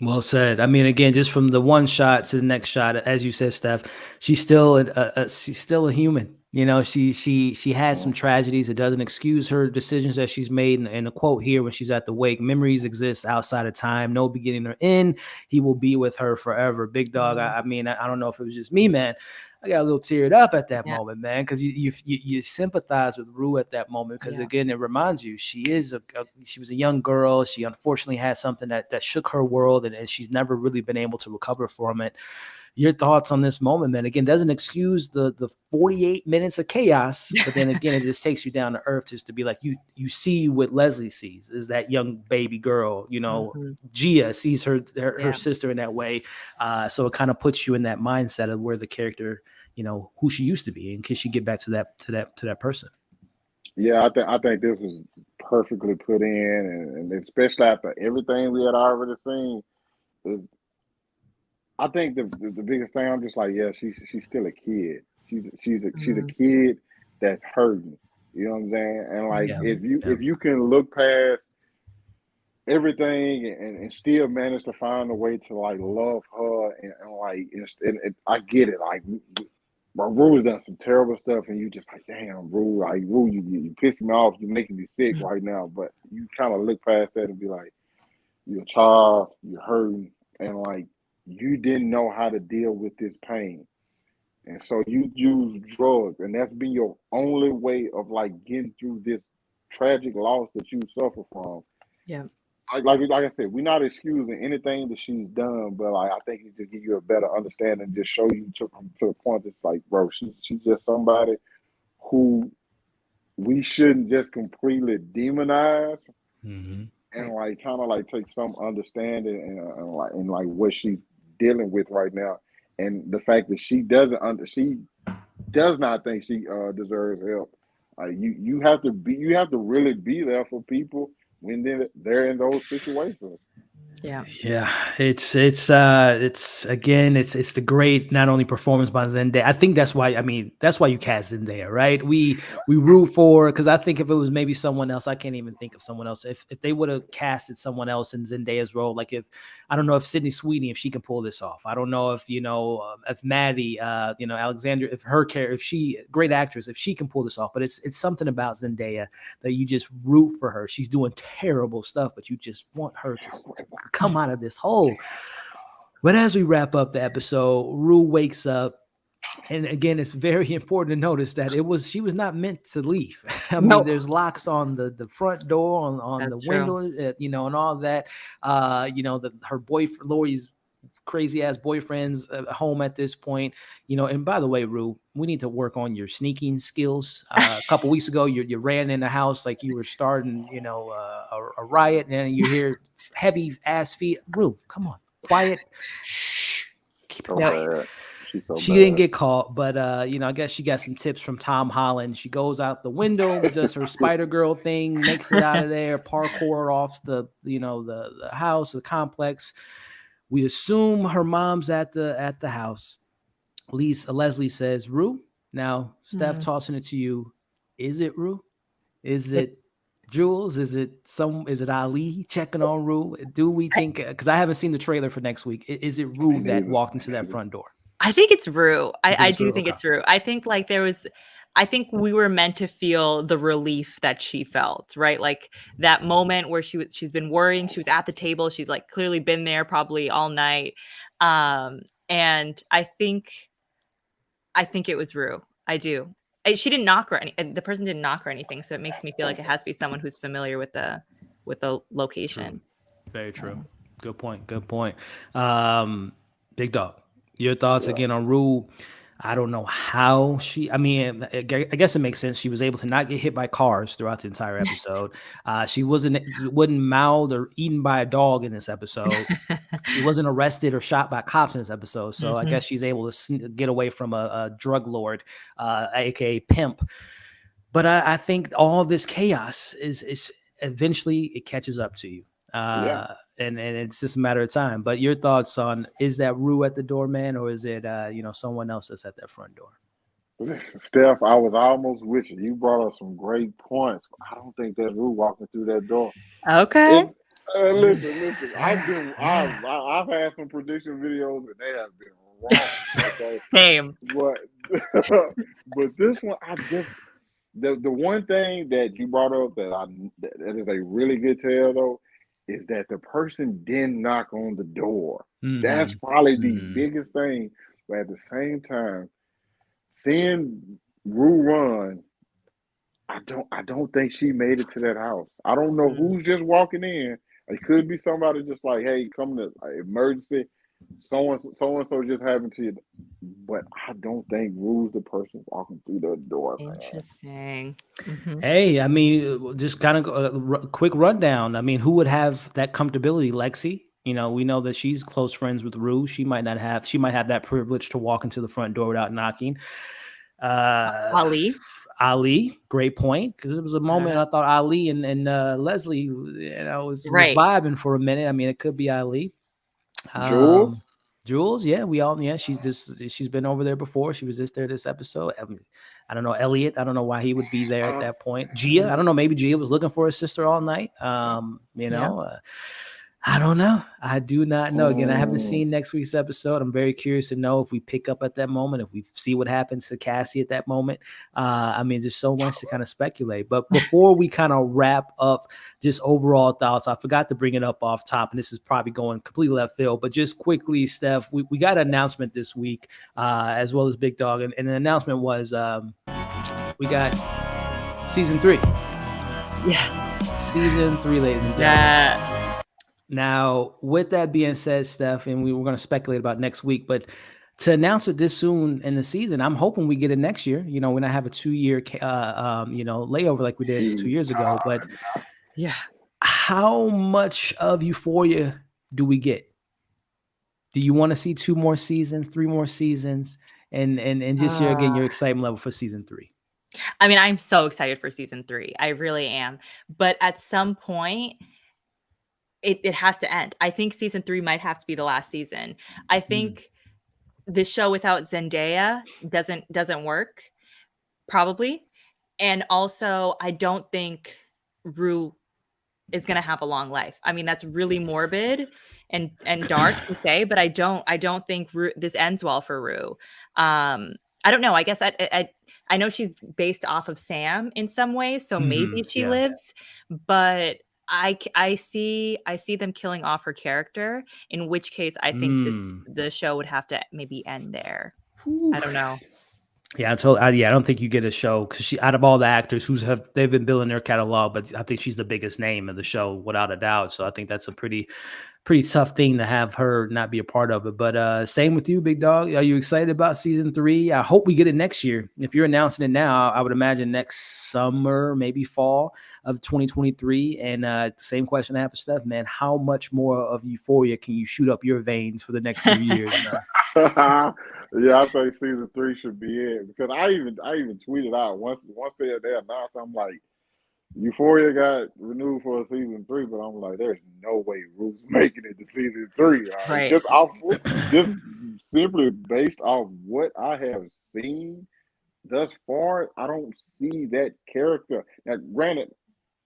[SPEAKER 1] Well said. I mean, again, just from the one shot to the next shot, as you said, Steph, she's still she's still a human. You know, she had some tragedies. It doesn't excuse her decisions that she's made. And a quote here when she's at the wake: "Memories exist outside of time, no beginning or end. He will be with her forever." Big dog. I mean, I don't know if it was just me, man. I got a little teared up at that moment, man, because you sympathize with Rue at that moment because again, it reminds you she was a young girl. She unfortunately had something that shook her world, and she's never really been able to recover from it. Your thoughts on this moment, man? Again, doesn't excuse the 48 minutes of chaos, but then again, it just takes you down to earth just to be like you see what Leslie sees is that young baby girl. You know, Gia sees her sister in that way, so it kind of puts you in that mindset of where the character, you know, who she used to be, and can she get back to that person?
[SPEAKER 3] Yeah, I think this was perfectly put in, and especially after everything we had already seen. Is I think the biggest thing, I'm just like, yeah, she's still a kid. She's a kid that's hurting. You know what I'm saying? And like if you can look past everything and still manage to find a way to like love her and like and I get it. Like Rue's done some terrible stuff, and you just like, damn, Rue, like Rue, you pissing me off. You're making me sick right now. But you kind of look past that and be like, you're a child, you're hurting, and like you didn't know how to deal with this pain. And so you use drugs, and that's been your only way of like getting through this tragic loss that you suffer from.
[SPEAKER 2] Yeah.
[SPEAKER 3] Like I said, we're not excusing anything that she's done, but like I think it just give you a better understanding, just show you to the point that's like, bro, she's just somebody who we shouldn't just completely demonize. And like kind of like take some understanding and like what she's dealing with right now, and the fact that she does not think she deserves help. You have to really be there for people when they're in those situations.
[SPEAKER 1] Yeah, it's again, it's the great not only performance by Zendaya. I think that's why you cast Zendaya, right? We root for, because I think if it was maybe someone else, I can't even think of someone else. If they would have casted someone else in Zendaya's role, like if I don't know if Sydney Sweeney, if she can pull this off. I don't know if if Maddie, Alexandra, if she, great actress, if she can pull this off. But it's something about Zendaya that you just root for her. She's doing terrible stuff, but you just want her to come out of this hole. But as we wrap up the episode, Rue wakes up, and again, it's very important to notice that she was not meant to leave. I mean, there's locks on the front door, on the window, and all that. Her boyfriend, Lori's crazy ass boyfriend's home at this point, and by the way, Rue, we need to work on your sneaking skills. A couple weeks ago, you ran in the house like you were starting, a riot, and you hear heavy ass feet. Rue, come on, quiet. Shh, keep it quiet. She didn't get caught, but I guess she got some tips from Tom Holland. She goes out the window, does her Spider Girl thing, makes it out of there, parkour off the house, the complex. We assume her mom's at the house. Leslie says, Rue. Now, Steph, tossing it to you. Is it Rue? Is it Jules? Is it Ali checking on Rue? Do we think, because I haven't seen the trailer for next week, is it Rue that walked into that front door?
[SPEAKER 2] I think it's Rue. I do think it's Rue. I think like I think we were meant to feel the relief that she felt, right? Like that moment where she's been worrying. She was at the table. She's like clearly been there probably all night. And I think it was Rue. I do. She didn't knock her. The person didn't knock or anything. So it makes me feel like it has to be someone who's familiar with the location.
[SPEAKER 1] Very true. Good point. Big dog. Your thoughts again on Rue? I don't know how I guess it makes sense. She was able to not get hit by cars throughout the entire episode. She wasn't mouthed or eaten by a dog in this episode. She wasn't arrested or shot by cops in this episode. So I guess she's able to get away from a drug lord, aka pimp. But I think all this chaos is eventually it catches up to you. and it's just a matter of time. But your thoughts on, is that Rue at the door, man, or is it someone else that's at that front door?
[SPEAKER 3] Listen, Steph, I was almost with you. You brought up some great points. I don't think that's Rue walking through that door.
[SPEAKER 2] Okay.
[SPEAKER 3] Listen. I've had some prediction videos and they have been wrong. Okay,
[SPEAKER 2] Same.
[SPEAKER 3] but but this one, the one thing that you brought up that is a really good tell though is that the person didn't knock on the door.
[SPEAKER 1] Mm-hmm.
[SPEAKER 3] That's probably the biggest thing. But at the same time, seeing Rue run, I don't think she made it to that house. I don't know who's just walking in. It could be somebody just like, hey, come to emergency. So and so just happened to you. But I don't think Rue's the person walking through the door.
[SPEAKER 2] Interesting.
[SPEAKER 1] Hey, I mean, just kind of quick rundown. I mean, who would have that comfortability? Lexi. We know that she's close friends with Rue. She might have that privilege to walk into the front door without knocking. Ali, great point, because it was a moment I thought Ali and Leslie, was vibing for a minute. I mean, it could be Ali. Jules, yeah, she's been over there before. She was just there this episode. I don't know Elliot. I don't know why he would be there at that point. Gia, I don't know. Maybe Gia was looking for his sister all night. I don't know. I do not know. Again, I haven't seen next week's episode. I'm very curious to know if we pick up at that moment, if we see what happens to Cassie at that moment. I mean, there's so much to kind of speculate. But before we kind of wrap up just overall thoughts, I forgot to bring it up off top, and this is probably going completely left field. But just quickly, Steph, we got an announcement this week, as well as Big Dog. And the announcement was we got season 3.
[SPEAKER 2] Yeah.
[SPEAKER 1] Season 3, ladies and gentlemen. Now, with that being said, Steph, and we were going to speculate about next week, but to announce it this soon in the season, I'm hoping we get it next year. We're going to have a 2-year, layover like we did 2 years ago. But
[SPEAKER 2] yeah,
[SPEAKER 1] how much of Euphoria do we get? Do you want to see 2 more seasons, 3 more seasons, and just your excitement level for season 3?
[SPEAKER 2] I mean, I'm so excited for season 3. I really am. But at some point, it has to end. I think season 3 might have to be the last season. I think the show without Zendaya doesn't work, probably. And also, I don't think Rue is going to have a long life. I mean, that's really morbid and dark to say, but I don't think this ends well for Rue. I don't know. I guess I know she's based off of Sam in some ways, so maybe she lives, but I see them killing off her character, in which case I think the show would have to maybe end there. I don't know.
[SPEAKER 1] Yeah, I don't think you get a show, because she, out of all the actors they've been building their catalog, but I think she's the biggest name of the show without a doubt. So I think that's a pretty tough thing to have her not be a part of it. But same with you, Big Dog. Are you excited about season 3? I hope we get it next year. If you're announcing it now, I would imagine next summer, maybe fall of 2023. And same question I have for Steph, man. How much more of Euphoria can you shoot up your veins for the next few years?
[SPEAKER 3] Yeah, I think season 3 should be it, because I even tweeted out once they announced, I'm like, Euphoria got renewed for season 3, but I'm like, there's no way Ruth's making it to season 3.
[SPEAKER 2] Right.
[SPEAKER 3] Just simply based off what I have seen thus far, I don't see that character. Now, granted,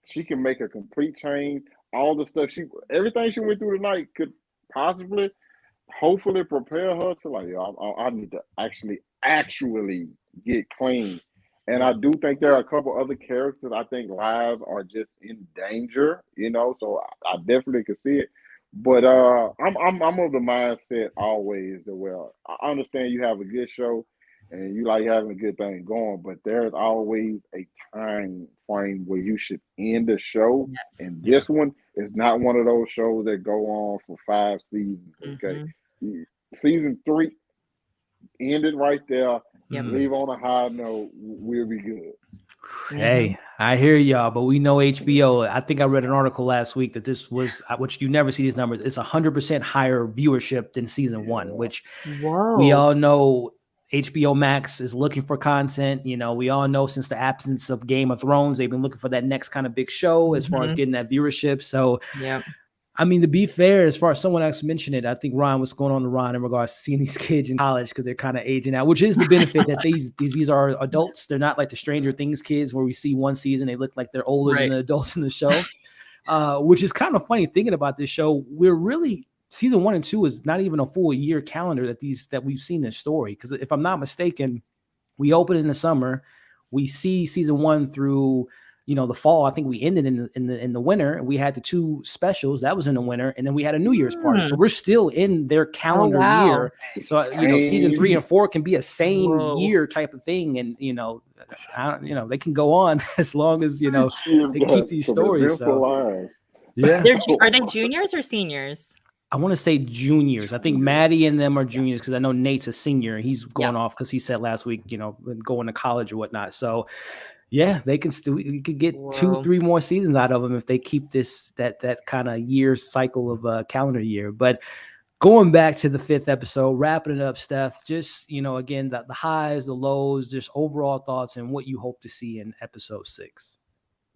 [SPEAKER 3] she can make a complete change. All the stuff everything she went through tonight could possibly, hopefully, prepare her to like, I need to actually get clean. And I do think there are a couple other characters I think lives are just in danger, so I definitely can see it. But I'm of the mindset always that, well, I understand you have a good show and you like having a good thing going, but there's always a time frame where you should end the show.
[SPEAKER 2] Yes.
[SPEAKER 3] And this one is not one of those shows that go on for 5 seasons. Okay. Season 3 ended right there.
[SPEAKER 2] Yep.
[SPEAKER 3] Leave on a high note. We'll be good.
[SPEAKER 1] Hey, I hear y'all, but we know HBO. I think I read an article last week that this was, which you never see these numbers, it's 100% higher viewership than season 1, which we all know HBO Max is looking for content. We all know since the absence of Game of Thrones, they've been looking for that next kind of big show as far as getting that viewership. So I mean, to be fair, as far as someone else mentioned it, I think Ron, what's going on to Ron in regards to seeing these kids in college because they're kind of aging out, which is the benefit that these are adults. They're not like the Stranger Things kids where we see one season they look like they're older than the adults in the show, which is kind of funny thinking about this show. We're really season 1 and 2 is not even a full year calendar that we've seen this story, because if I'm not mistaken, we open in the summer, we see season 1 through the fall. I think we ended in the winter. We had the 2 specials that was in the winter, and then we had a New Year's party. So we're still in their calendar year. So season 3 and 4 can be a same year type of thing, and they can go on as long as they keep these stories. So yeah,
[SPEAKER 2] are they juniors or seniors?
[SPEAKER 1] I want to say juniors. I think Maddie and them are juniors because I know Nate's a senior. He's going off because he said last week, going to college or whatnot. So yeah, they can still, you could get 2-3 more seasons out of them if they keep that kind of year cycle of calendar year. But going back to the 5th episode, wrapping it up, Steph, just, again, the highs, the lows, just overall thoughts and what you hope to see in episode 6.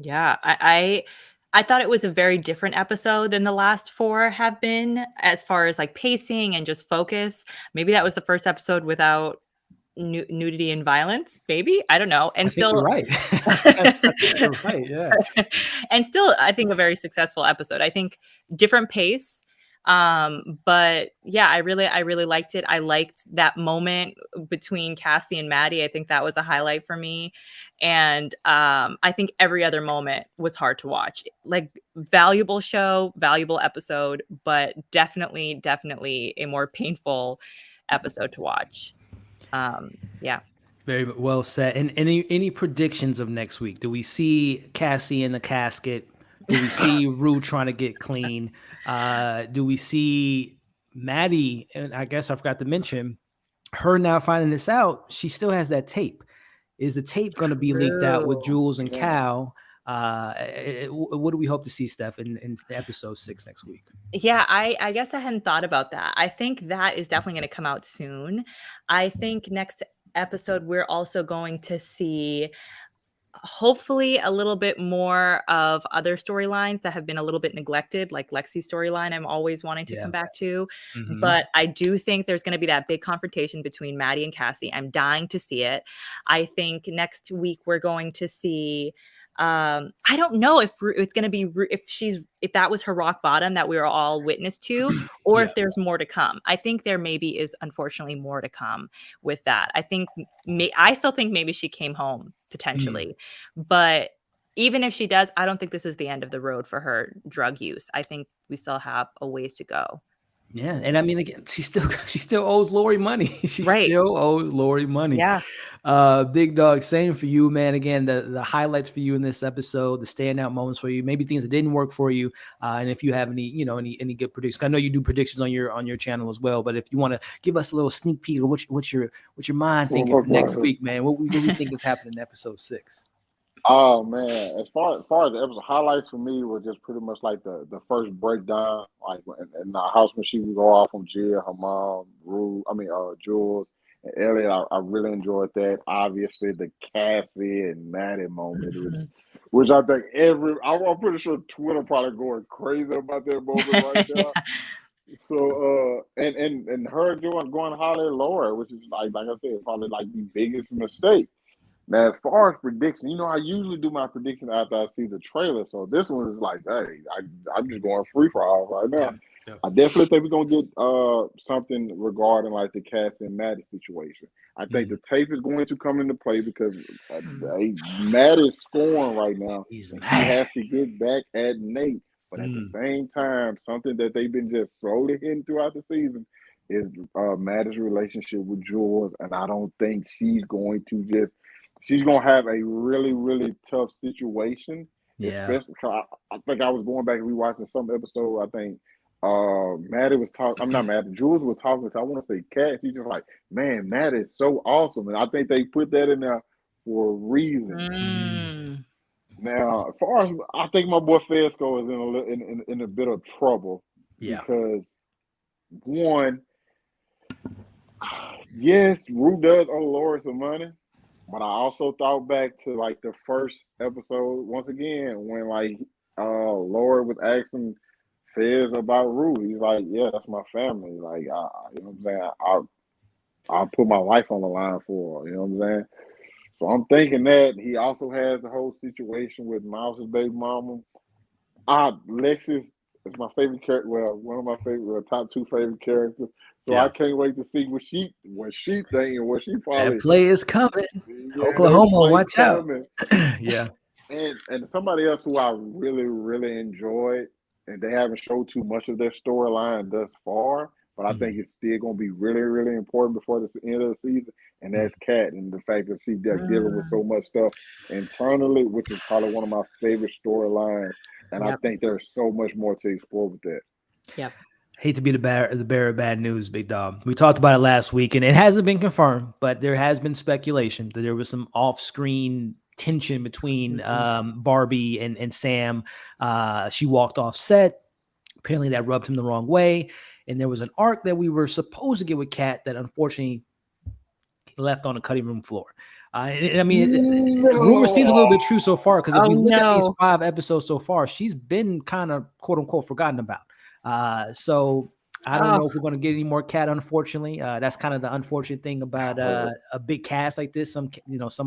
[SPEAKER 2] Yeah, I thought it was a very different episode than the last 4 have been as far as like pacing and just focus. Maybe that was the first episode without nudity and violence, maybe, I don't know. And still,
[SPEAKER 1] you're right. You're right, yeah.
[SPEAKER 2] And still, I think a very successful episode. I think different pace, but yeah, I really liked it. I liked that moment between Cassie and Maddie. I think that was a highlight for me, and I think every other moment was hard to watch. Like, valuable show, valuable episode, but definitely a more painful episode to watch. Yeah.
[SPEAKER 1] Very well said. And any predictions of next week? Do we see Cassie in the casket? Do we see Rue trying to get clean? Do we see Maddie? And I guess I forgot to mention her now finding this out. She still has that tape. Is the tape going to be leaked out with Jules and Cal? What do we hope to see, Steph, in episode 6 next week?
[SPEAKER 2] Yeah, I guess I hadn't thought about that. I think that is definitely going to come out soon. I think next episode we're also going to see hopefully a little bit more of other storylines that have been a little bit neglected, like Lexi's storyline I'm always wanting to come back to. Mm-hmm. But I do think there's going to be that big confrontation between Maddie and Cassie. I'm dying to see it. I think next week we're going to see I don't know if it's going to be if that was her rock bottom that we were all witness to, or if there's more to come. I think there maybe is unfortunately more to come with that. I still think maybe she came home potentially, but even if she does, I don't think this is the end of the road for her drug use. I think we still have a ways to go.
[SPEAKER 1] Yeah, and I mean, again, she still owes Lori money. Still owes Lori money.
[SPEAKER 2] Yeah.
[SPEAKER 1] Big Dog, same for you, man. Again, the highlights for you in this episode, the standout moments for you, maybe things that didn't work for you, and if you have any good predictions. I know you do predictions on your channel as well, but if you want to give us a little sneak peek of what's your mind thinking for next week, man, what we think is happening in episode 6.
[SPEAKER 3] Oh man, as far as the episode highlights for me were just pretty much like the first breakdown, like in the house when she would go off on Gia, her mom, Jules, and Elliot. I really enjoyed that. Obviously, the Cassie and Maddie moment, which I think I'm pretty sure Twitter probably going crazy about that moment right now. So and her going to holler at Laura, which is like I said, probably like the biggest mistake. Now, as far as prediction, I usually do my prediction after I see the trailer. So this one is like, hey, I'm just going free for all right now. Yeah. I definitely think we're gonna get something regarding like the Cassie and Maddie situation. I think the tape is going to come into play because Maddie is scoring right now. She has to get back at Nate, but at the same time, something that they've been just slowly hitting throughout the season is Maddie's relationship with Jules, and I don't think she's going to she's going to have a really, really tough situation. Yeah. Especially, I think I was going back and rewatching some episode. I think Maddie was talking. I'm not Maddie. Jules was talking. I want to say Kat. She's just like, man, Maddie is so awesome. And I think they put that in there for a reason. Now, as far as I think my boy Fesco is in a bit of trouble. Yeah. Because one, yes, Rue does owe Laura some money. But I also thought back to like the first episode once again when like Laura was asking Fez about Rue. He's like, yeah, that's my family. Like, you know what I'm saying? I'll put my life on the line for her. You know what I'm saying? So I'm thinking that he also has the whole situation with Mouse's baby mama. Lexus is my favorite character. Well, one of my favorite, top two favorite characters. So I
[SPEAKER 1] Yeah.
[SPEAKER 3] can't wait to see what she thinking. What she probably
[SPEAKER 1] That play is coming.
[SPEAKER 3] that
[SPEAKER 1] Oklahoma,
[SPEAKER 3] play
[SPEAKER 1] watch out.
[SPEAKER 3] coming.
[SPEAKER 1] Yeah.
[SPEAKER 3] And somebody else who I really enjoyed, and they haven't showed too much of their storyline thus far, but I think it's still going to be really important before the end of the season, and that's Kat, and the fact that she's dealing with so much stuff internally, which is probably one of my favorite storylines, and I think there's so much more to explore with that.
[SPEAKER 2] Yep.
[SPEAKER 1] Hate to be the bearer of bad news, Big Dog. We talked about it last week, and it hasn't been confirmed, but there has been speculation that there was some off-screen tension between Barbie and Sam. She walked off set. Apparently, that rubbed him the wrong way. And there was an arc that we were supposed to get with Kat that unfortunately left on the cutting room floor. I mean, the rumor seems a little bit true so far, because if you look at these 5 episodes so far, she's been kind of quote unquote forgotten about. So I don't know if we're going to get any more Kat, unfortunately. That's kind of the unfortunate thing about a big cast like this. Some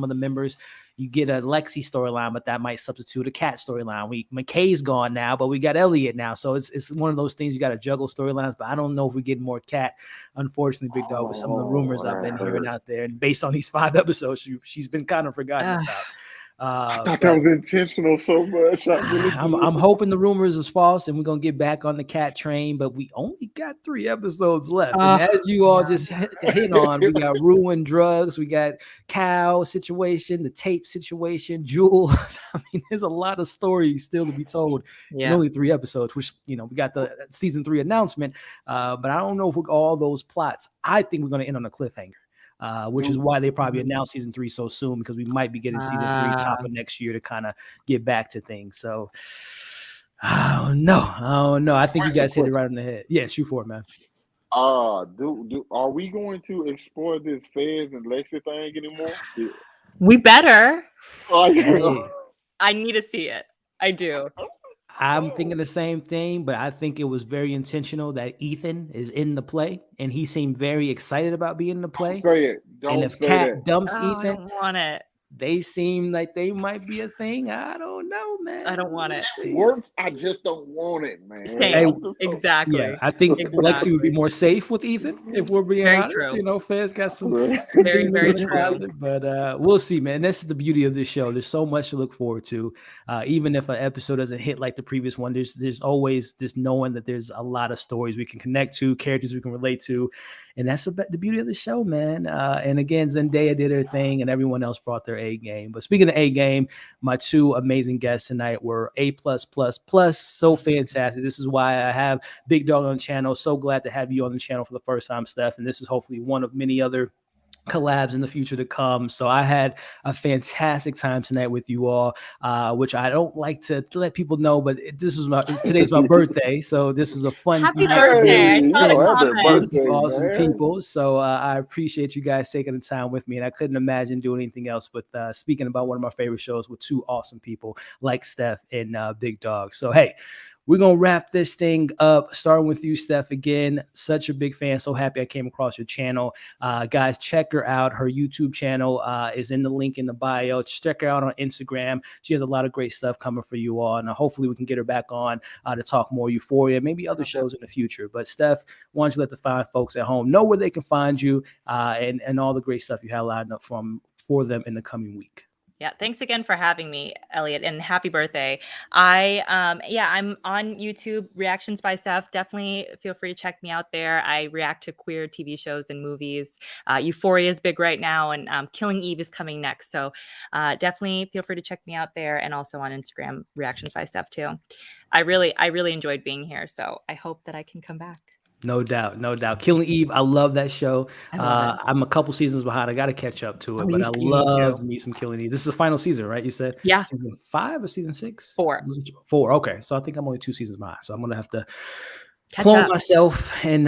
[SPEAKER 1] of the members, you get a Lexi storyline, but that might substitute a Kat storyline. McKay's gone now, but we got Elliot now. So it's one of those things you got to juggle storylines, but I don't know if we get more Kat, unfortunately, Big Dog, with some of the rumors I've been hearing out there. And based on these 5 episodes, she's been kind of forgotten about.
[SPEAKER 3] I thought that was intentional so much.
[SPEAKER 1] I'm hoping the rumors is false and we're gonna get back on the Kat train, but we only got 3 episodes left. And as you all just hit on, we got ruined drugs, we got Cow situation, the tape situation, Jules. I mean, there's a lot of stories still to be told in only 3 episodes, which we got the season 3 announcement. But I don't know if all those plots. I think we're gonna end on a cliffhanger. Which is why they probably announced season 3 so soon, because we might be getting season 3 top of next year to kind of get back to things. So, I don't know. I think you guys hit it right on the head. Yeah, shoot for it, man.
[SPEAKER 3] Are we going to explore this Fez and Lexi thing anymore?
[SPEAKER 2] We better.
[SPEAKER 3] Hey.
[SPEAKER 2] I need to see it. I do.
[SPEAKER 1] I'm thinking the same thing, but I think it was very intentional that Ethan is in the play, and he seemed very excited about being in the play.
[SPEAKER 3] Don't say it.
[SPEAKER 1] And if Kat dumps Ethan,
[SPEAKER 2] I don't want it.
[SPEAKER 1] They seem like they might be a thing. I don't know, man.
[SPEAKER 2] I don't want it.
[SPEAKER 3] It works. I just don't want it, man.
[SPEAKER 2] Exactly.
[SPEAKER 1] Yeah, I think Lexi would be more safe with Ethan, if we're being honest.
[SPEAKER 2] True.
[SPEAKER 1] Fez got some
[SPEAKER 2] very true.
[SPEAKER 1] But we'll see, man. This is the beauty of this show. There's so much to look forward to. Even if an episode doesn't hit like the previous one, there's always this knowing that there's a lot of stories we can connect to, characters we can relate to. And that's the beauty of the show, man. And again, Zendaya did her thing, and everyone else brought their A game. But speaking of A game, my 2 amazing guests tonight were A+++. So fantastic. This is why I have Big Dog on the channel. So glad to have you on the channel for the first time, Steph. And this is hopefully one of many other collabs in the future to come. So I had a fantastic time tonight with you all, which I don't like to let people know, but today's my birthday, so this was a fun
[SPEAKER 2] happy birthday.
[SPEAKER 1] Awesome people. So I appreciate you guys taking the time with me, and I couldn't imagine doing anything else but speaking about one of my favorite shows with 2 awesome people like Steph and Big Dog. So hey, we're going to wrap this thing up, starting with you, Steph. Again, such a big fan. So happy I came across your channel. Guys, check her out. Her YouTube channel is in the link in the bio. Check her out on Instagram. She has a lot of great stuff coming for you all. And hopefully we can get her back on to talk more Euphoria, maybe other shows in the future. But Steph, why don't you let the fine folks at home know where they can find you and all the great stuff you have lined up for them in the coming week.
[SPEAKER 2] Yeah, thanks again for having me, Elliot, and happy birthday. I'm on YouTube, Reactions by Steph. Definitely feel free to check me out there. I react to queer TV shows and movies. Euphoria is big right now, and Killing Eve is coming next. So definitely feel free to check me out there, and also on Instagram, Reactions by Steph too. I really enjoyed being here, so I hope that I can come back.
[SPEAKER 1] No doubt. Killing Eve, I love that show. I'm a couple seasons behind. I got to catch up to it, but I love me some Killing Eve. This is the final season, right? You said season 5 or season 6?
[SPEAKER 2] 4.
[SPEAKER 1] 4. Okay, so I think I'm only 2 seasons behind. So I'm gonna have to clone myself and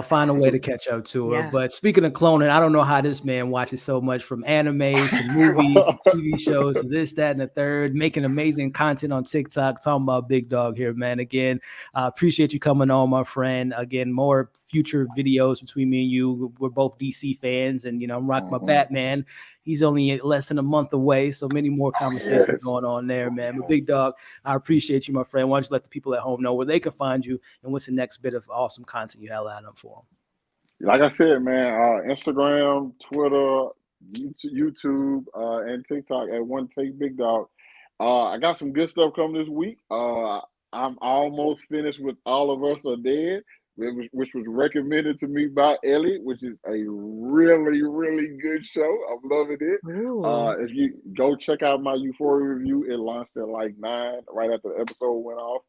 [SPEAKER 1] find a way to catch up to her.
[SPEAKER 2] Yeah.
[SPEAKER 1] But speaking of cloning, I don't know how this man watches so much, from animes to movies to TV shows to this, that, and the third, making amazing content on TikTok. Talking about Big Dog here, man. Again, appreciate you coming on, my friend. Again, more future videos between me and you. We're both DC fans, and I'm rocking my Batman. He's only less than a month away, so many more conversations going on there, man. But Big Dog, I appreciate you, my friend. Why don't you let the people at home know where they can find you and what's the next bit of awesome content you have lined up for them?
[SPEAKER 3] Like I said, man, Instagram, Twitter, YouTube, and TikTok at One Take Big Dog. I got some good stuff coming this week. I'm almost finished with All of Us Are Dead, which was recommended to me by Elliot, which is a really, really good show. I'm loving it. If you go check out my Euphoria review, it launched at like 9, right after the episode went off.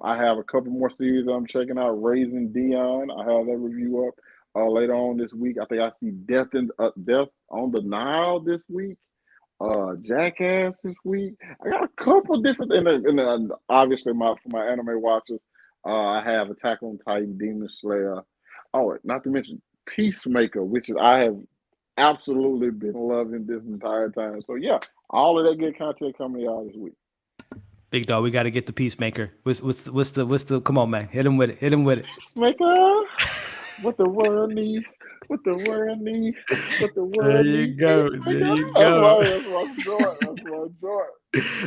[SPEAKER 3] I have a couple more series I'm checking out. Raising Dion, I have that review up later on this week. I think I see Death on the Nile this week. Jackass this week. I got a couple different, and obviously for my anime watchers, I have Attack on Titan, Demon Slayer. Oh, not to mention Peacemaker, which I have absolutely been loving this entire time. So yeah, all of that good content coming out this week.
[SPEAKER 1] Big Dog, we got to get the Peacemaker. What's the? Come on, man, hit him with it.
[SPEAKER 3] Peacemaker, what the world need. What the world need. What the world
[SPEAKER 1] There you
[SPEAKER 3] need.
[SPEAKER 1] go. There you go.
[SPEAKER 3] That's my joy.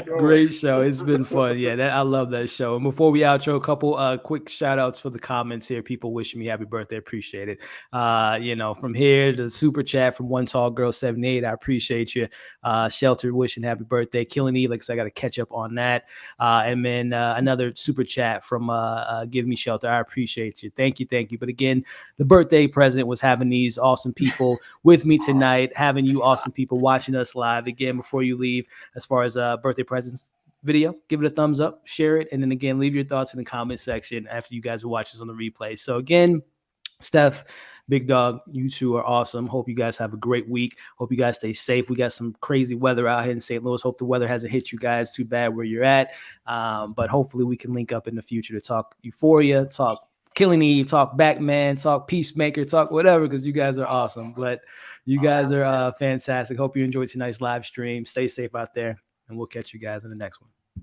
[SPEAKER 1] Great show. It's been fun. Yeah, I love that show. And before we outro, a couple quick shout outs for the comments here. People wishing me happy birthday. Appreciate it. From here to the super chat from One Tall Girl 78. I appreciate you. Shelter wishing happy birthday. Killing Eve, because I got to catch up on that. And then another super chat from Give Me Shelter. I appreciate you. Thank you. But again, the birthday present was having these awesome people with me tonight, having you awesome people watching us live. Again, before you leave, as far as birthday presents video, give it a thumbs up, share it, and then again, leave your thoughts in the comment section after you guys watch this on the replay. So again, Steph, Big Dog, you two are awesome. Hope you guys have a great week. Hope you guys stay safe. We got some crazy weather out here in St. Louis. Hope the weather hasn't hit you guys too bad where you're at. But hopefully we can link up in the future to talk Euphoria, talk Killing Eve, talk Batman, talk Peacemaker, talk whatever, because you guys are awesome. But you guys are fantastic. Hope you enjoyed tonight's live stream. Stay safe out there, and we'll catch you guys in the next one.